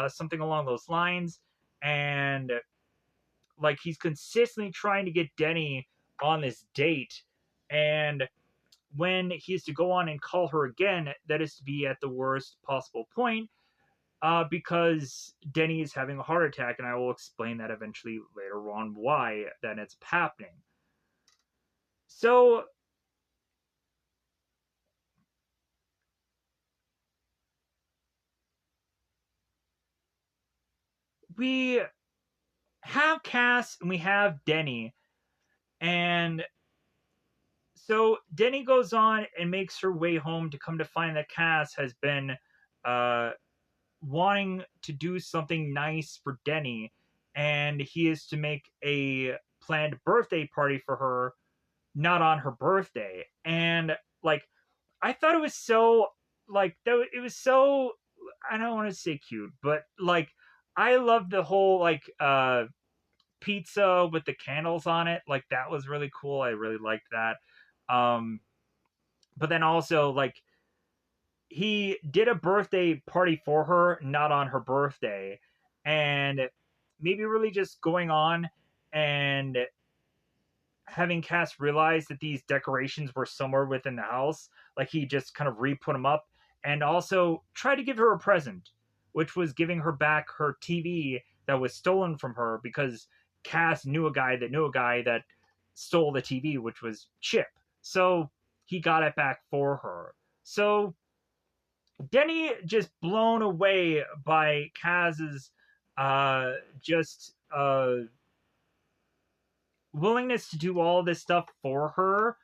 something along those lines. And like he's consistently trying to get Denny on this date. And when he is to go on and call her again, that is to be at the worst possible point, because Denny is having a heart attack, and I will explain that eventually later on why that ends up happening. So we have Cass and we have Denny, and so Denny goes on and makes her way home to come to find that Cass has been uh, wanting to do something nice for Denny, and he is to make a planned birthday party for her, not on her birthday. And like, I thought it was so like though it was so, I don't want to say cute, but like I love the whole like pizza with the candles on it. Like that was really cool. I really liked that. Um but then also like he did a birthday party for her, not on her birthday, and maybe really just going on and having Cass realize that these decorations were somewhere within the house, like he just kind of re-put them up, and also try to give her a present, which was giving her back her TV that was stolen from her because Cass knew a guy that stole the TV, which was Chip. So he got it back for her. So Denny just blown away by Kaz's just willingness to do all this stuff for her,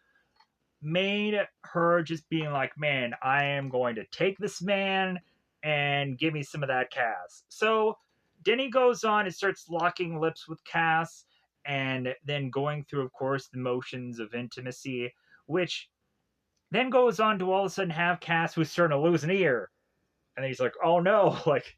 made her just being like, man, I am going to take this man and give me some of that Cass. So Denny goes on and starts locking lips with Cass, and then going through, of course, the motions of intimacy, which then goes on to all of a sudden have Cass who's starting to lose an ear. And he's like, oh no, like,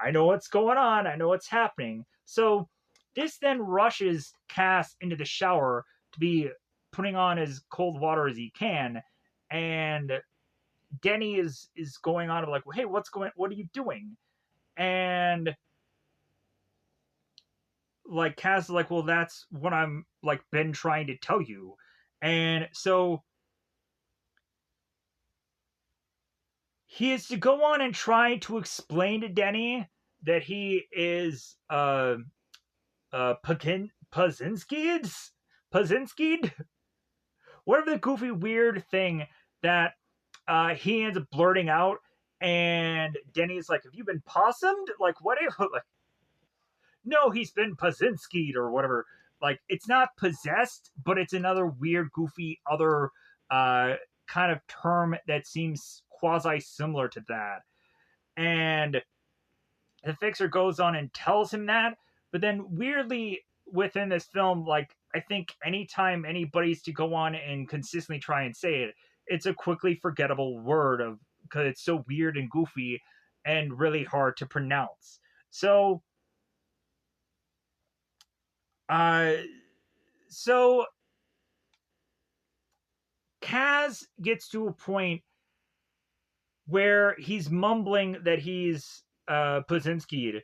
I know what's going on. I know what's happening. So this then rushes Cass into the shower to be putting on as cold water as he can. And Denny is going on like, well, hey, what are you doing? And like Cass is like, well, that's what I'm like been trying to tell you. And so he is to go on and try to explain to Denny that he is Pazinski'd, whatever the goofy weird thing that he ends up blurting out, and Denny's like, "Have you been possummed? Like what? Like, no, he's been Pazinski'd or whatever. Like it's not possessed, but it's another weird, goofy other uh, kind of term that seems quasi similar to that." And the fixer goes on and tells him that, but then weirdly within this film, like I think anytime anybody's to go on and consistently try and say it, it's a quickly forgettable word of because it's so weird and goofy and really hard to pronounce. So uh so Kaz gets to a point where he's mumbling that he's Pazinski,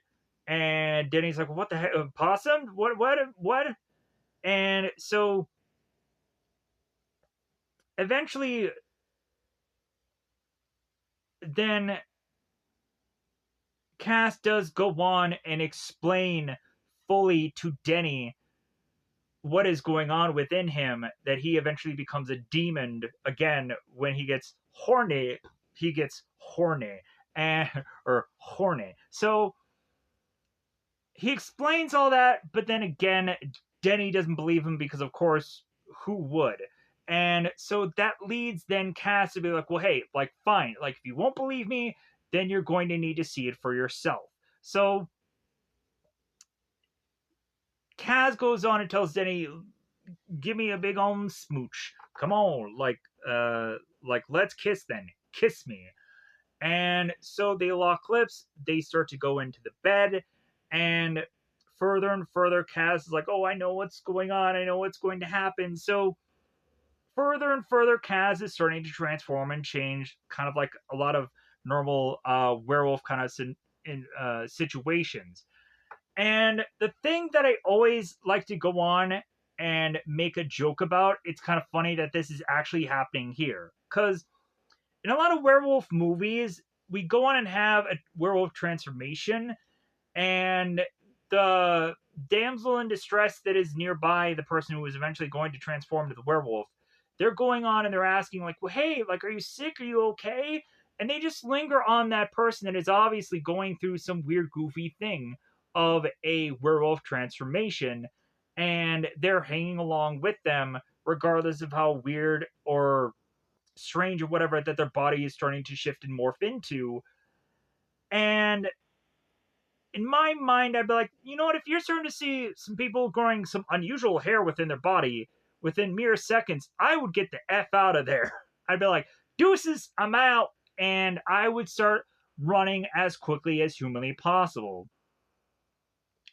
and Denny's like, "What the heck, possum? What?" And so eventually, then Cass does go on and explain fully to Denny what is going on within him, that he eventually becomes a demon again when he gets horny. He gets horny and or horny. So he explains all that, but then again, Denny doesn't believe him because, of course, who would? And so that leads then Cass to be like, well, hey, like, fine. Like, if you won't believe me, then you're going to need to see it for yourself. So Cass goes on and tells Denny, give me a big smooch. Come on, like let's kiss then. Kiss me. And so they lock lips. They start to go into the bed, and further and further, Kaz is like, "Oh, I know what's going on. I know what's going to happen." So further and further, Kaz is starting to transform and change, kind of like a lot of normal werewolf kind of situations. And the thing that I always like to go on and make a joke about, it's kind of funny that this is actually happening here. Because in a lot of werewolf movies, we go on and have a werewolf transformation, and the damsel in distress that is nearby, the person who is eventually going to transform to the werewolf, they're going on and they're asking, like, well, hey, like, are you sick? Are you okay? And they just linger on that person that is obviously going through some weird, goofy thing of a werewolf transformation, and they're hanging along with them, regardless of how weird or strange or whatever that their body is starting to shift and morph into. And in my mind, I'd be like, you know what? If you're starting to see some people growing some unusual hair within their body within mere seconds, I would get the F out of there. I'd be like, deuces, I'm out. And I would start running as quickly as humanly possible.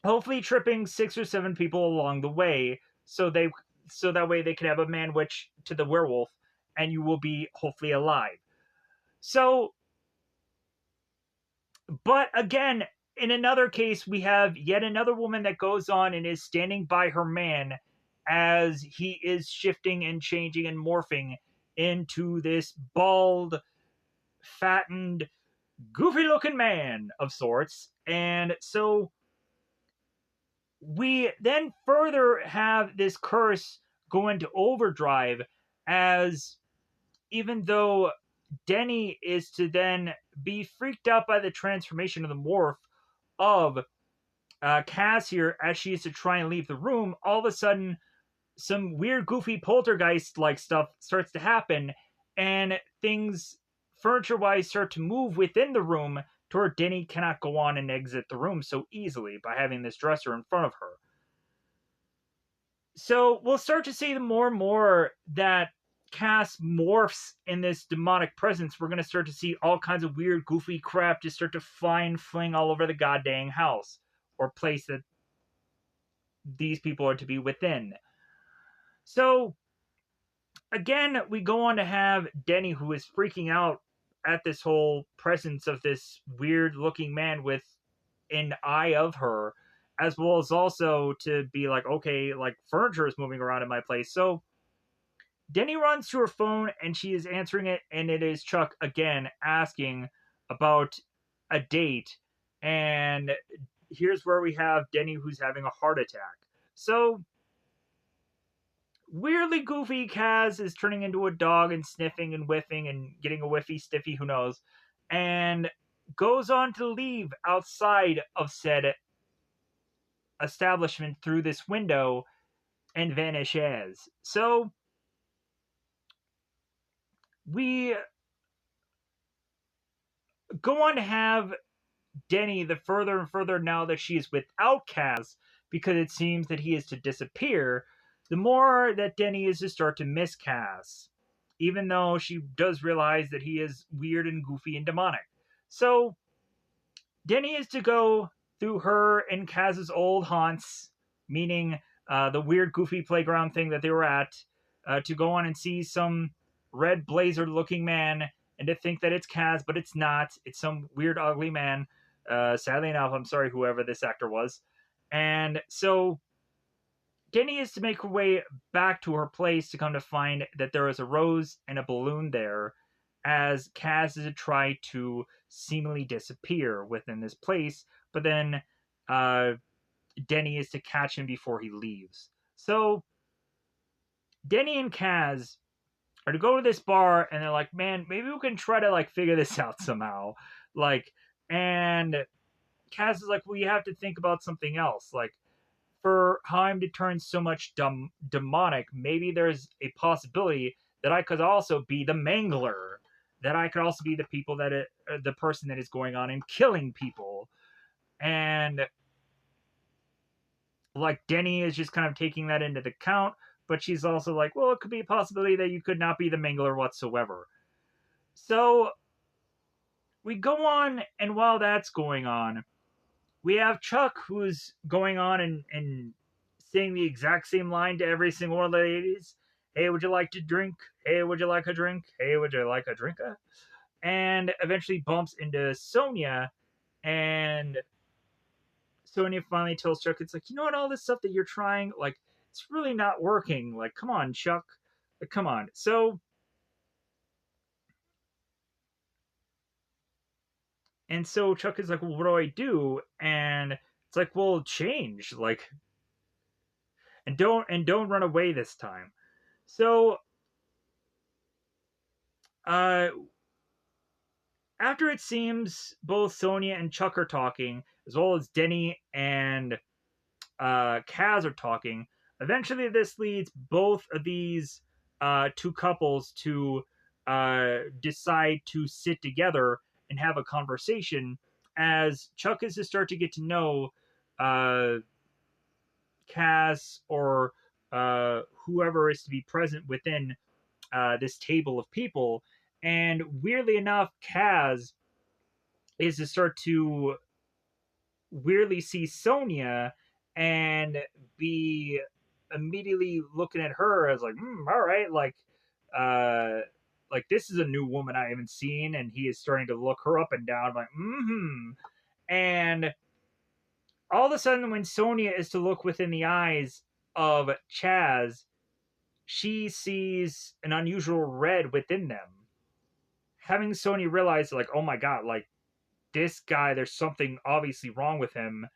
Hopefully tripping 6 or 7 people along the way, so that way they can have a man witch to the werewolf, and you will be hopefully alive. So, but again, in another case, we have yet another woman that goes on and is standing by her man as he is shifting and changing and morphing into this bald, fattened, goofy looking man of sorts. And so we then further have this curse go into overdrive, as even though Denny is to then be freaked out by the transformation of the morph of Cass here, as she is to try and leave the room, all of a sudden some weird, goofy poltergeist like stuff starts to happen, and things furniture wise start to move within the room to where Denny cannot go on and exit the room so easily by having this dresser in front of her. So we'll start to see more and more that Cass morphs in this demonic presence. We're going to start to see all kinds of weird, goofy crap just start to fly and fling all over the goddamn house or place that these people are to be within. So, again, we go on to have Denny, who is freaking out at this whole presence of this weird looking man with an eye of her, as well as also to be like, okay, like furniture is moving around in my place. So Denny runs to her phone and she is answering it, and it is Chuck again asking about a date. And here's where we have Denny, who's having a heart attack. So weirdly goofy Kaz is turning into a dog and sniffing and whiffing and getting a whiffy stiffy, who knows, and goes on to leave outside of said establishment through this window and vanishes. So we go on to have Denny, the further and further now that she is without Kaz, because it seems that he is to disappear, the more that Denny is to start to miss Kaz, even though she does realize that he is weird and goofy and demonic. So Denny is to go through her and Kaz's old haunts, meaning the weird goofy playground thing that they were at, to go on and see some red blazer looking man, and to think that it's Kaz, but it's not. It's some weird ugly man. Sadly enough, I'm sorry, whoever this actor was. And so Denny is to make her way back to her place, to come to find that there is a rose and a balloon there, as Kaz is to try to seemingly disappear within this place, but then Denny is to catch him before he leaves. So Denny and Kaz are to go to this bar, and they're like, man, maybe we can try to like figure this out somehow. Like, and Kaz is like, well, you have to think about something else. Like, for how I'm to turn so much demonic, maybe there's a possibility that I could also be the mangler. That I could also be the people that the person that is going on and killing people. And like Denny is just kind of taking that into account, but she's also like, well, it could be a possibility that you could not be the Mangler whatsoever. So we go on, and while that's going on, we have Chuck who's going on and saying the exact same line to every single one of the ladies. Hey, would you like to drink? Hey, would you like a drink? Hey, would you like a drinker? And eventually bumps into Sonia, and Sonia finally tells Chuck, it's like, you know what, all this stuff that you're trying, like, it's really not working. Like, come on, Chuck. Like, come on. So Chuck is like, well, what do I do? And it's like, well, change. Like, and don't run away this time. So uh after it seems both Sonia and Chuck are talking, as well as Denny and Kaz are talking, eventually this leads both of these two couples to decide to sit together and have a conversation, as Chuck is to start to get to know uh, Kaz, or whoever is to be present within this table of people. And weirdly enough, Kaz is to start to weirdly see Sonia and be immediately looking at her as like, all right, uh, like this is a new woman I haven't seen, and he is starting to look her up and down, like, and all of a sudden, when Sonia is to look within the eyes of Chaz, she sees an unusual red within them, having Sonya realize, like, oh my god, like, this guy, there's something obviously wrong with him,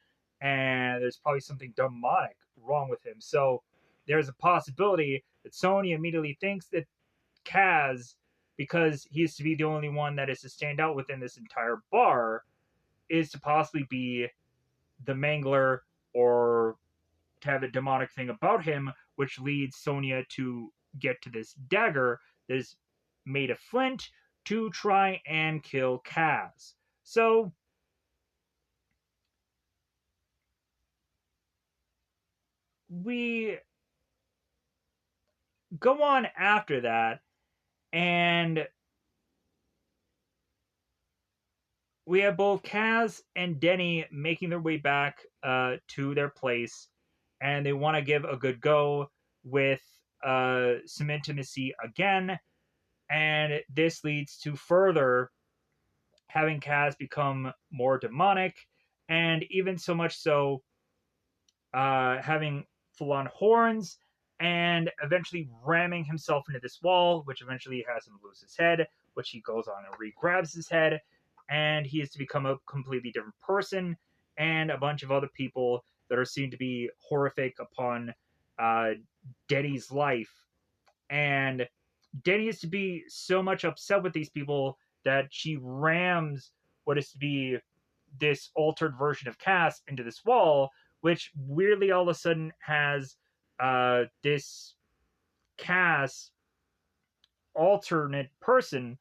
and there's probably something demonic wrong with him. So there's a possibility that Sonya immediately thinks that Kaz, because he is to be the only one that is to stand out within this entire bar, is to possibly be the Mangler, or to have a demonic thing about him, which leads Sonya to get to this dagger that is made of flint to try and kill Kaz. So we go on after that, and we have both Kaz and Denny making their way back to their place, and they want to give a good go with some intimacy again, and this leads to further having Kaz become more demonic, and even so much so having full on horns, and eventually ramming himself into this wall, which eventually has him lose his head, which he goes on and re-grabs his head, and he is to become a completely different person, and a bunch of other people that are seen to be horrific upon uh, Denny's life. And Denny is to be so much upset with these people that she rams what is to be this altered version of Cass into this wall, which weirdly all of a sudden has this Cass alternate person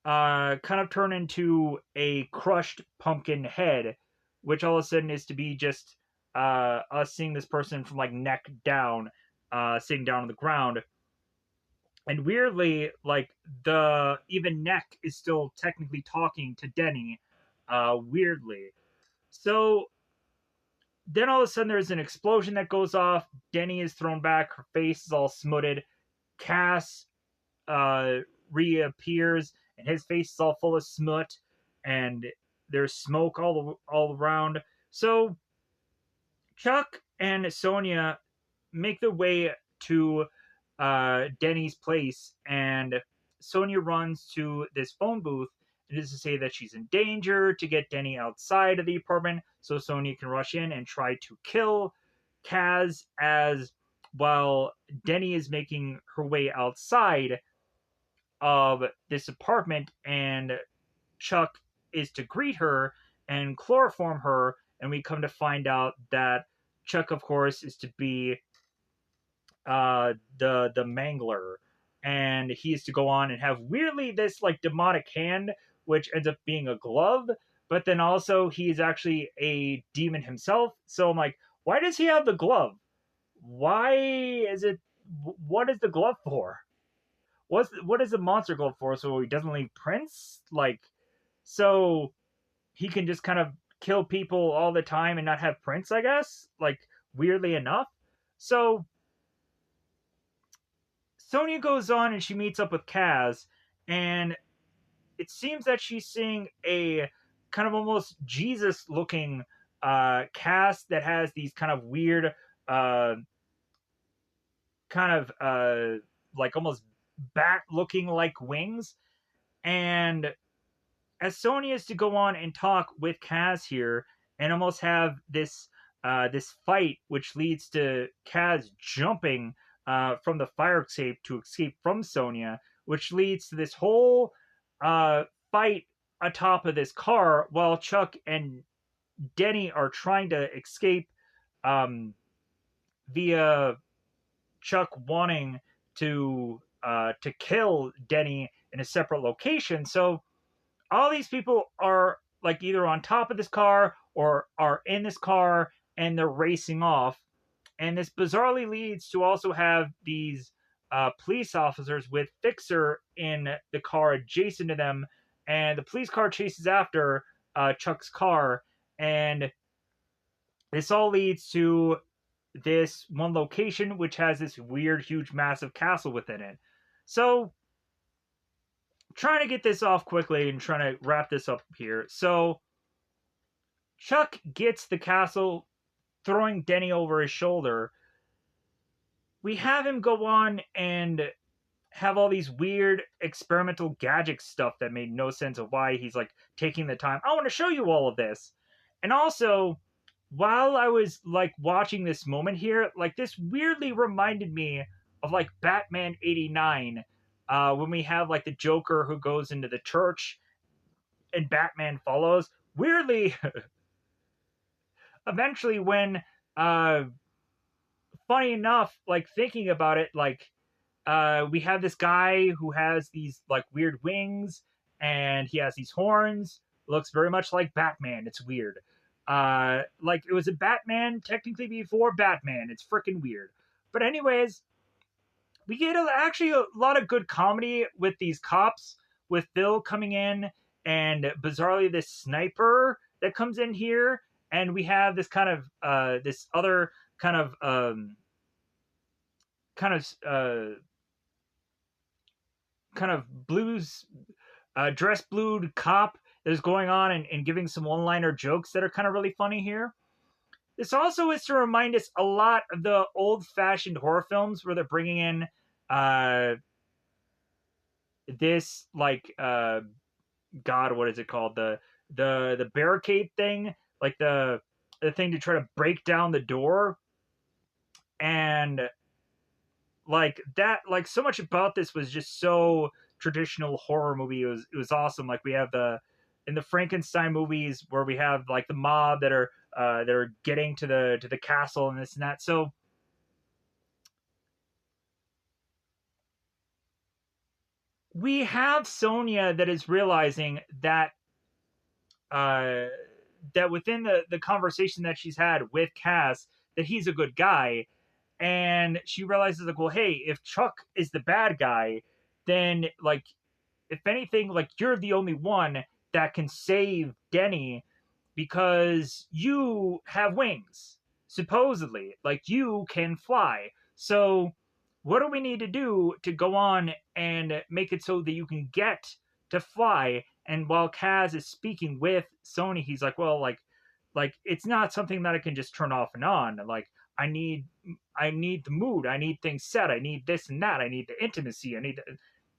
kind of turn into a crushed pumpkin head, which all of a sudden is to be just us seeing this person from like neck down, sitting down on the ground. And weirdly, like the even neck is still technically talking to Denny, weirdly. So then all of a sudden there's an explosion that goes off. Denny is thrown back. Her face is all smutted. Cass uh, reappears, and his face is all full of smut, and there's smoke all around. So Chuck and Sonia make their way to Denny's place, and Sonia runs to this phone booth and is to say that she's in danger, to get Denny outside of the apartment so Sonia can rush in and try to kill Kaz, as while Denny is making her way outside of this apartment, and Chuck is to greet her and chloroform her, and we come to find out that Chuck, of course, is to be the Mangler, and he is to go on and have weirdly this like demonic hand, which ends up being a glove, but then also he is actually a demon himself. So I'm like, why does he have the glove? why is it? What is the glove for? What is the monster glove for? So he doesn't leave prints, like, so he can just kind of kill people all the time and not have prints, I guess. Like, weirdly enough. So Sonya goes on and she meets up with Kaz, and it seems that she's seeing a kind of almost Jesus looking cast that has these kind of weird uh, kind of like almost bat looking like wings. And as Sonya is to go on and talk with Kaz here and almost have this fight, which leads to Kaz jumping from the fire escape to escape from Sonya, which leads to this whole uh, fight atop of this car while Chuck and Denny are trying to escape um, via Chuck wanting to kill Denny in a separate location. So all these people are like either on top of this car or are in this car and they're racing off. And this bizarrely leads to also have these police officers with Fixer in the car adjacent to them. And the police car chases after Chuck's car. And this all leads to this one location, which has this weird, huge, massive castle within it. So trying to get this off quickly and trying to wrap this up here. So Chuck gets the castle, throwing Denny over his shoulder. We have him go on and have all these weird experimental gadget stuff that made no sense of why he's like taking the time. I want to show you all of this. And also, while I was like watching this moment here, like this weirdly reminded me of like Batman 89, when we have like the Joker who goes into the church and Batman follows. Weirdly, eventually when funny enough, like thinking about it, like we have this guy who has these like weird wings and he has these horns. Looks very much like Batman. It's weird. Like it was a Batman technically before Batman. It's freaking weird. But anyways, we get actually a lot of good comedy with these cops, with Phil coming in and bizarrely this sniper that comes in here, and we have this kind of this other kind of kind of kind of blues dress blued cop that is going on and giving some one liner jokes that are kind of really funny here. This also is to remind us a lot of the old fashioned horror films where they're bringing in this like God, what is it called, the barricade thing, like the thing to try to break down the door. And like that, like so much about this was just so traditional horror movie. It was awesome. Like we have in the Frankenstein movies where we have like the mob that are getting to the castle and this and that. So we have Sonya that is realizing that uh that within the conversation that she's had with Cass, that he's a good guy. And she realizes like, well, hey, if Chuck is the bad guy, then like if anything, like you're the only one that can save Denny because you have wings, supposedly. Like you can fly. So what do we need to do to go on and make it so that you can get to fly? And while Kaz is speaking with Sony, he's like, well, like it's not something that I can just turn off and on. Like I need the mood. I need things set. I need this and that. I need the intimacy. I need the,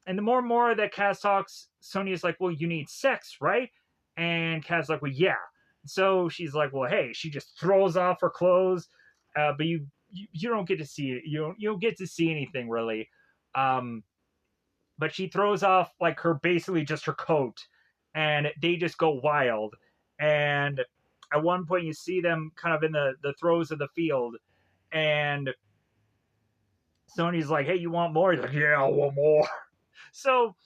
and the more and more that Kaz talks, Sonya's like, well, you need sex, right? And Kaz's like, well, yeah. So she's like, well, hey, she just throws off her clothes, but you don't get to see it. You don't get to see anything really. Um, but she throws off like her basically just her coat, and they just go wild. And at one point, you see them kind of in the throes of the field, and Sony's like, "Hey, you want more?" He's like, "Yeah, I want more." So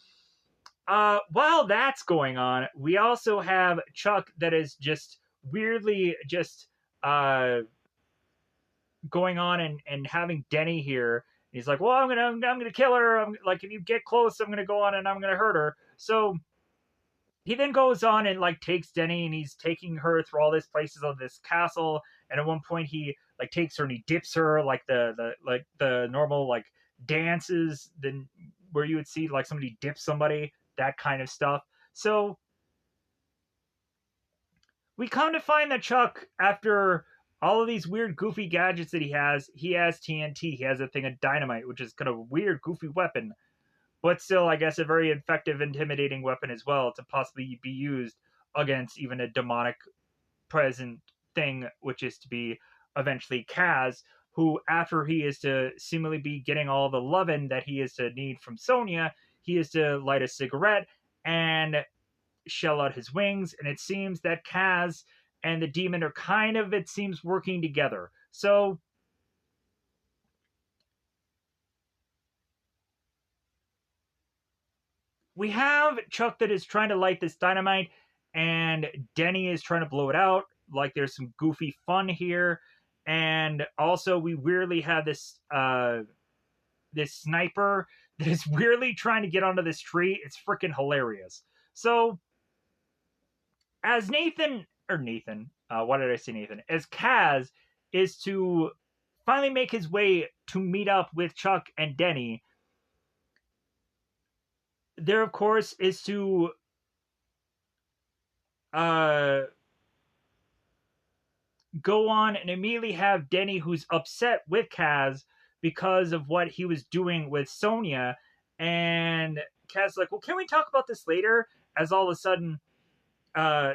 while that's going on, we also have Chuck that is just weirdly just uh, going on and having Denny here. He's like, well, I'm gonna kill her. I'm like, if you get close, I'm gonna go on and I'm gonna hurt her. So he then goes on and like takes Denny and he's taking her through all these places of this castle. And at one point he like takes her and he dips her like the normal like dances then where you would see like somebody dip somebody, that kind of stuff. So we come to find that Chuck, after all of these weird, goofy gadgets that he has TNT. He has a thing of dynamite, which is kind of a weird, goofy weapon, but still, I guess, a very effective, intimidating weapon as well to possibly be used against even a demonic present thing, which is to be eventually Kaz, who, after he is to seemingly be getting all the lovin' that he is to need from Sonya, he is to light a cigarette and shell out his wings, and it seems that Kaz and the demon are kind of, it seems, working together. So we have Chuck that is trying to light this dynamite, and Denny is trying to blow it out. Like there's some goofy fun here, and also we weirdly have this sniper that is weirdly trying to get onto this tree. It's freaking hilarious. So as why did I say Nathan? As Kaz is to finally make his way to meet up with Chuck and Denny, there, of course, is to uh, go on and immediately have Denny, who's upset with Kaz because of what he was doing with Sonya. And Kaz's like, well, can we talk about this later? As all of a sudden, uh,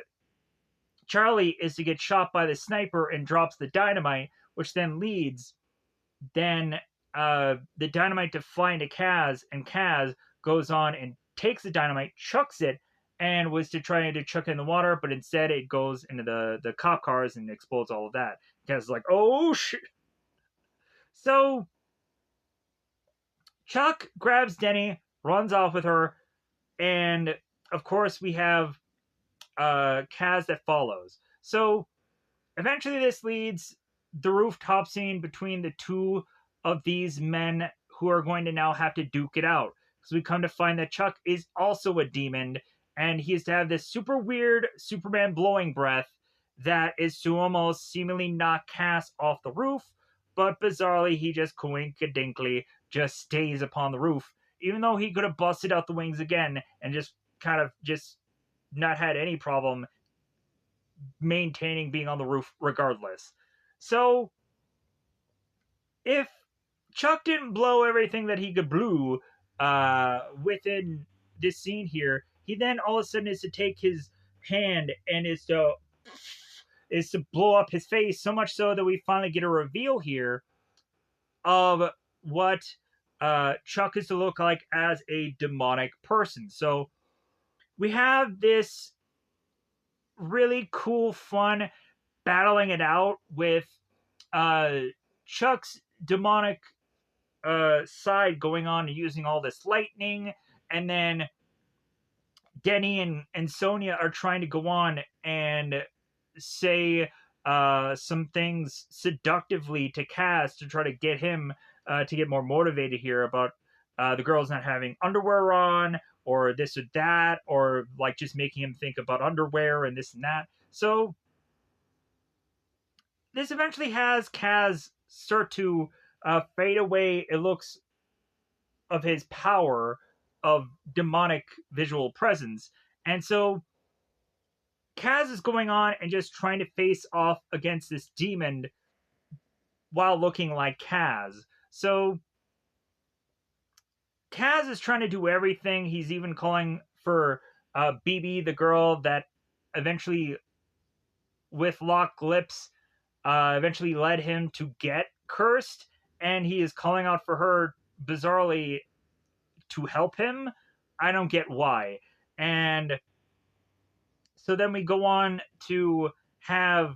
Charlie is to get shot by the sniper and drops the dynamite, which then leads then the dynamite to fly into Kaz, and Kaz goes on and takes the dynamite, chucks it, and was to try to chuck it in the water, but instead it goes into the cop cars and explodes all of that. Kaz is like, oh shit. So Chuck grabs Denny, runs off with her, and of course we have Kaz that follows. So eventually this leads the rooftop scene between the two of these men who are going to now have to duke it out. So we come to find that Chuck is also a demon, and he is to have this super weird Superman blowing breath that is to almost seemingly knock Cass off the roof, but bizarrely he just coinkadinkly just stays upon the roof, even though he could have busted out the wings again and just kind of just not had any problem maintaining being on the roof regardless. So if Chuck didn't blow everything that he could blow within this scene here, he then all of a sudden is to take his hand and is to blow up his face, so much so that we finally get a reveal here of what Chuck is to look like as a demonic person. So we have this really cool, fun battling it out with uh, Chuck's demonic side going on and using all this lightning, and then Denny and Sonya are trying to go on and say some things seductively to Kaz to try to get him to get more motivated here about the girls not having underwear on or this or that, or like just making him think about underwear and this and that. So this eventually has Kaz start to fade away. It looks of his power of demonic visual presence, and so Kaz is going on and just trying to face off against this demon while looking like Kaz. So Kaz is trying to do everything. He's even calling for BB, the girl that eventually, with locked lips, eventually led him to get cursed, and he is calling out for her bizarrely to help him. I don't get why. And so then we go on to have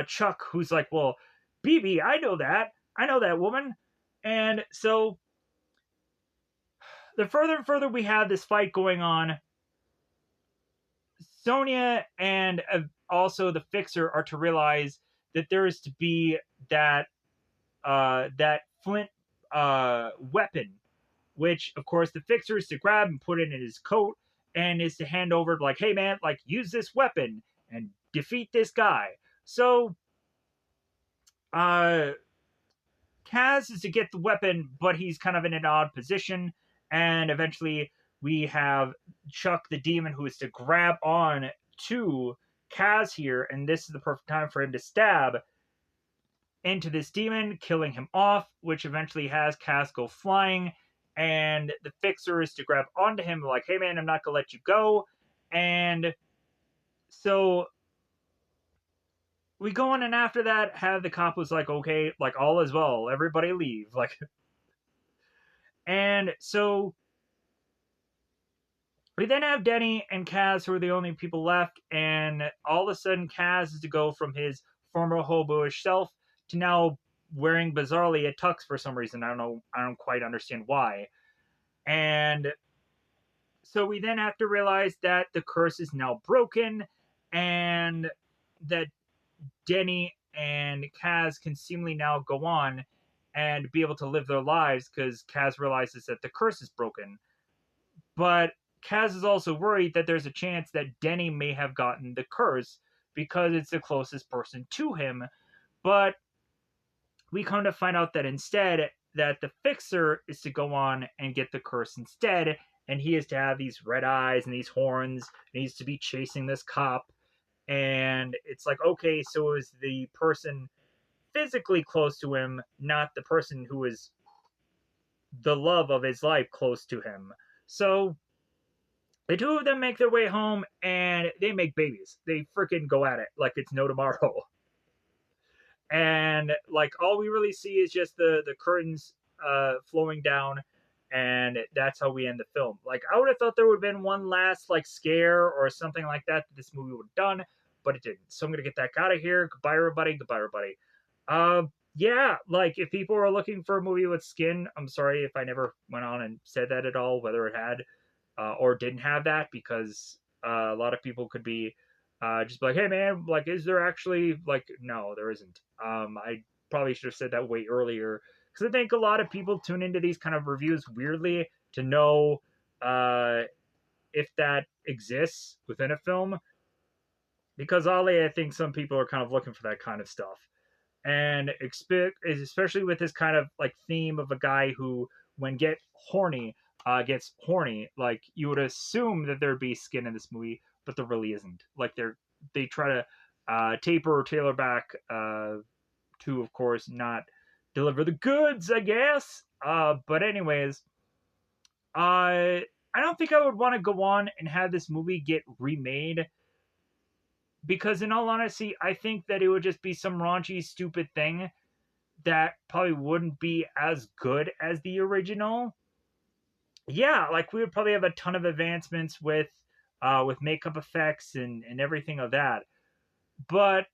Chuck, who's like, well, BB, I know that. I know that woman. And so the further and further we have this fight going on, Sonya and also the Fixer are to realize that there is to be that flint weapon, which of course the Fixer is to grab and put it in his coat, and is to hand over like, hey man, like use this weapon and defeat this guy. So uh Kaz is to get the weapon, but he's kind of in an odd position, and eventually we have Chuck the demon who is to grab on to Kaz here, and this is the perfect time for him to stab into this demon, killing him off, which eventually has Kaz go flying, and the Fixer is to grab onto him like, hey man, I'm not gonna let you go. And so we go on, and after that have the cop was like, okay, like all is well, everybody leave, like. And so we then have Denny and Kaz, who are the only people left, and all of a sudden Kaz is to go from his former hobo-ish self to now wearing bizarrely a tux for some reason. I don't know. I don't quite understand why. And so we then have to realize that the curse is now broken, and that Denny and Kaz can seemingly now go on and be able to live their lives because Kaz realizes that the curse is broken. But Kaz is also worried that there's a chance that Denny may have gotten the curse because it's the closest person to him. But we come to find out that instead, that the Fixer is to go on and get the curse instead, and he is to have these red eyes and these horns, and he's to be chasing this cop. And it's like, okay, so it was the person physically close to him, not the person who is the love of his life close to him. So the two of them make their way home, and they make babies. They freaking go at it like it's no tomorrow. And like all we really see is just the curtains flowing down, and that's how we end the film. Like I would have thought there would have been one last like scare or something like that this movie would have done, but it didn't. So I'm gonna get that out of here. Goodbye everybody. Goodbye everybody. Yeah, like if people are looking for a movie with skin, I'm sorry if I never went on and said that at all, whether it had or didn't have that, because a lot of people could be just like, hey man, like, is there actually like, no, there isn't. I probably should have said that way earlier because I think a lot of people tune into these kind of reviews weirdly to know if that exists within a film. Because Ollie, I think some people are kind of looking for that kind of stuff, and especially with this kind of like theme of a guy who, when gets horny. Like you would assume that there'd be skin in this movie, but there really isn't. Like they try to taper or tailor back to, of course, not deliver the goods, I guess. But anyways, I don't think I would want to go on and have this movie get remade because, in all honesty, I think that it would just be some raunchy, stupid thing that probably wouldn't be as good as the original. Yeah, like we would probably have a ton of advancements with makeup effects and everything of that. But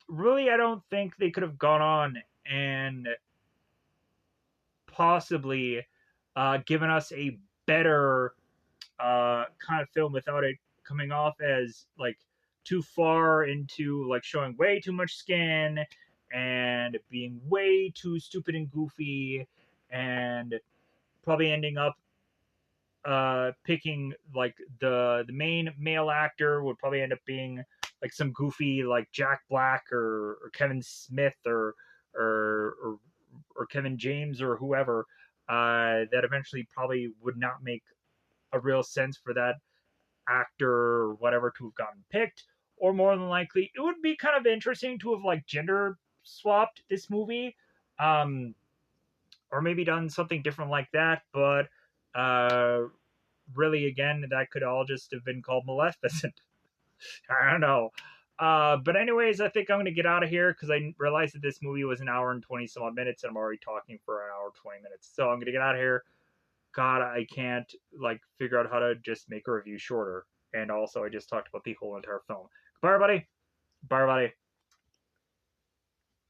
really, I don't think they could have gone on and possibly given us a better kind of film without it coming off as like too far into like showing way too much skin and being way too stupid and goofy, and probably ending up picking like the main male actor would probably end up being like some goofy like Jack Black or Kevin Smith or, or or Kevin James or whoever, that eventually probably would not make a real sense for that actor or whatever to have gotten picked. Or more than likely, it would be kind of interesting to have like gender swapped this movie, um, or maybe done something different like that. But uh, really, again, that could all just have been called Maleficent. I don't know. But anyways, I think I'm gonna get out of here because I realized that this movie was an hour and 20 some odd minutes, and I'm already talking for an hour 20 minutes. So I'm gonna get out of here. God, I can't like figure out how to just make a review shorter. And also, I just talked about the whole entire film. Bye, everybody. Bye, everybody.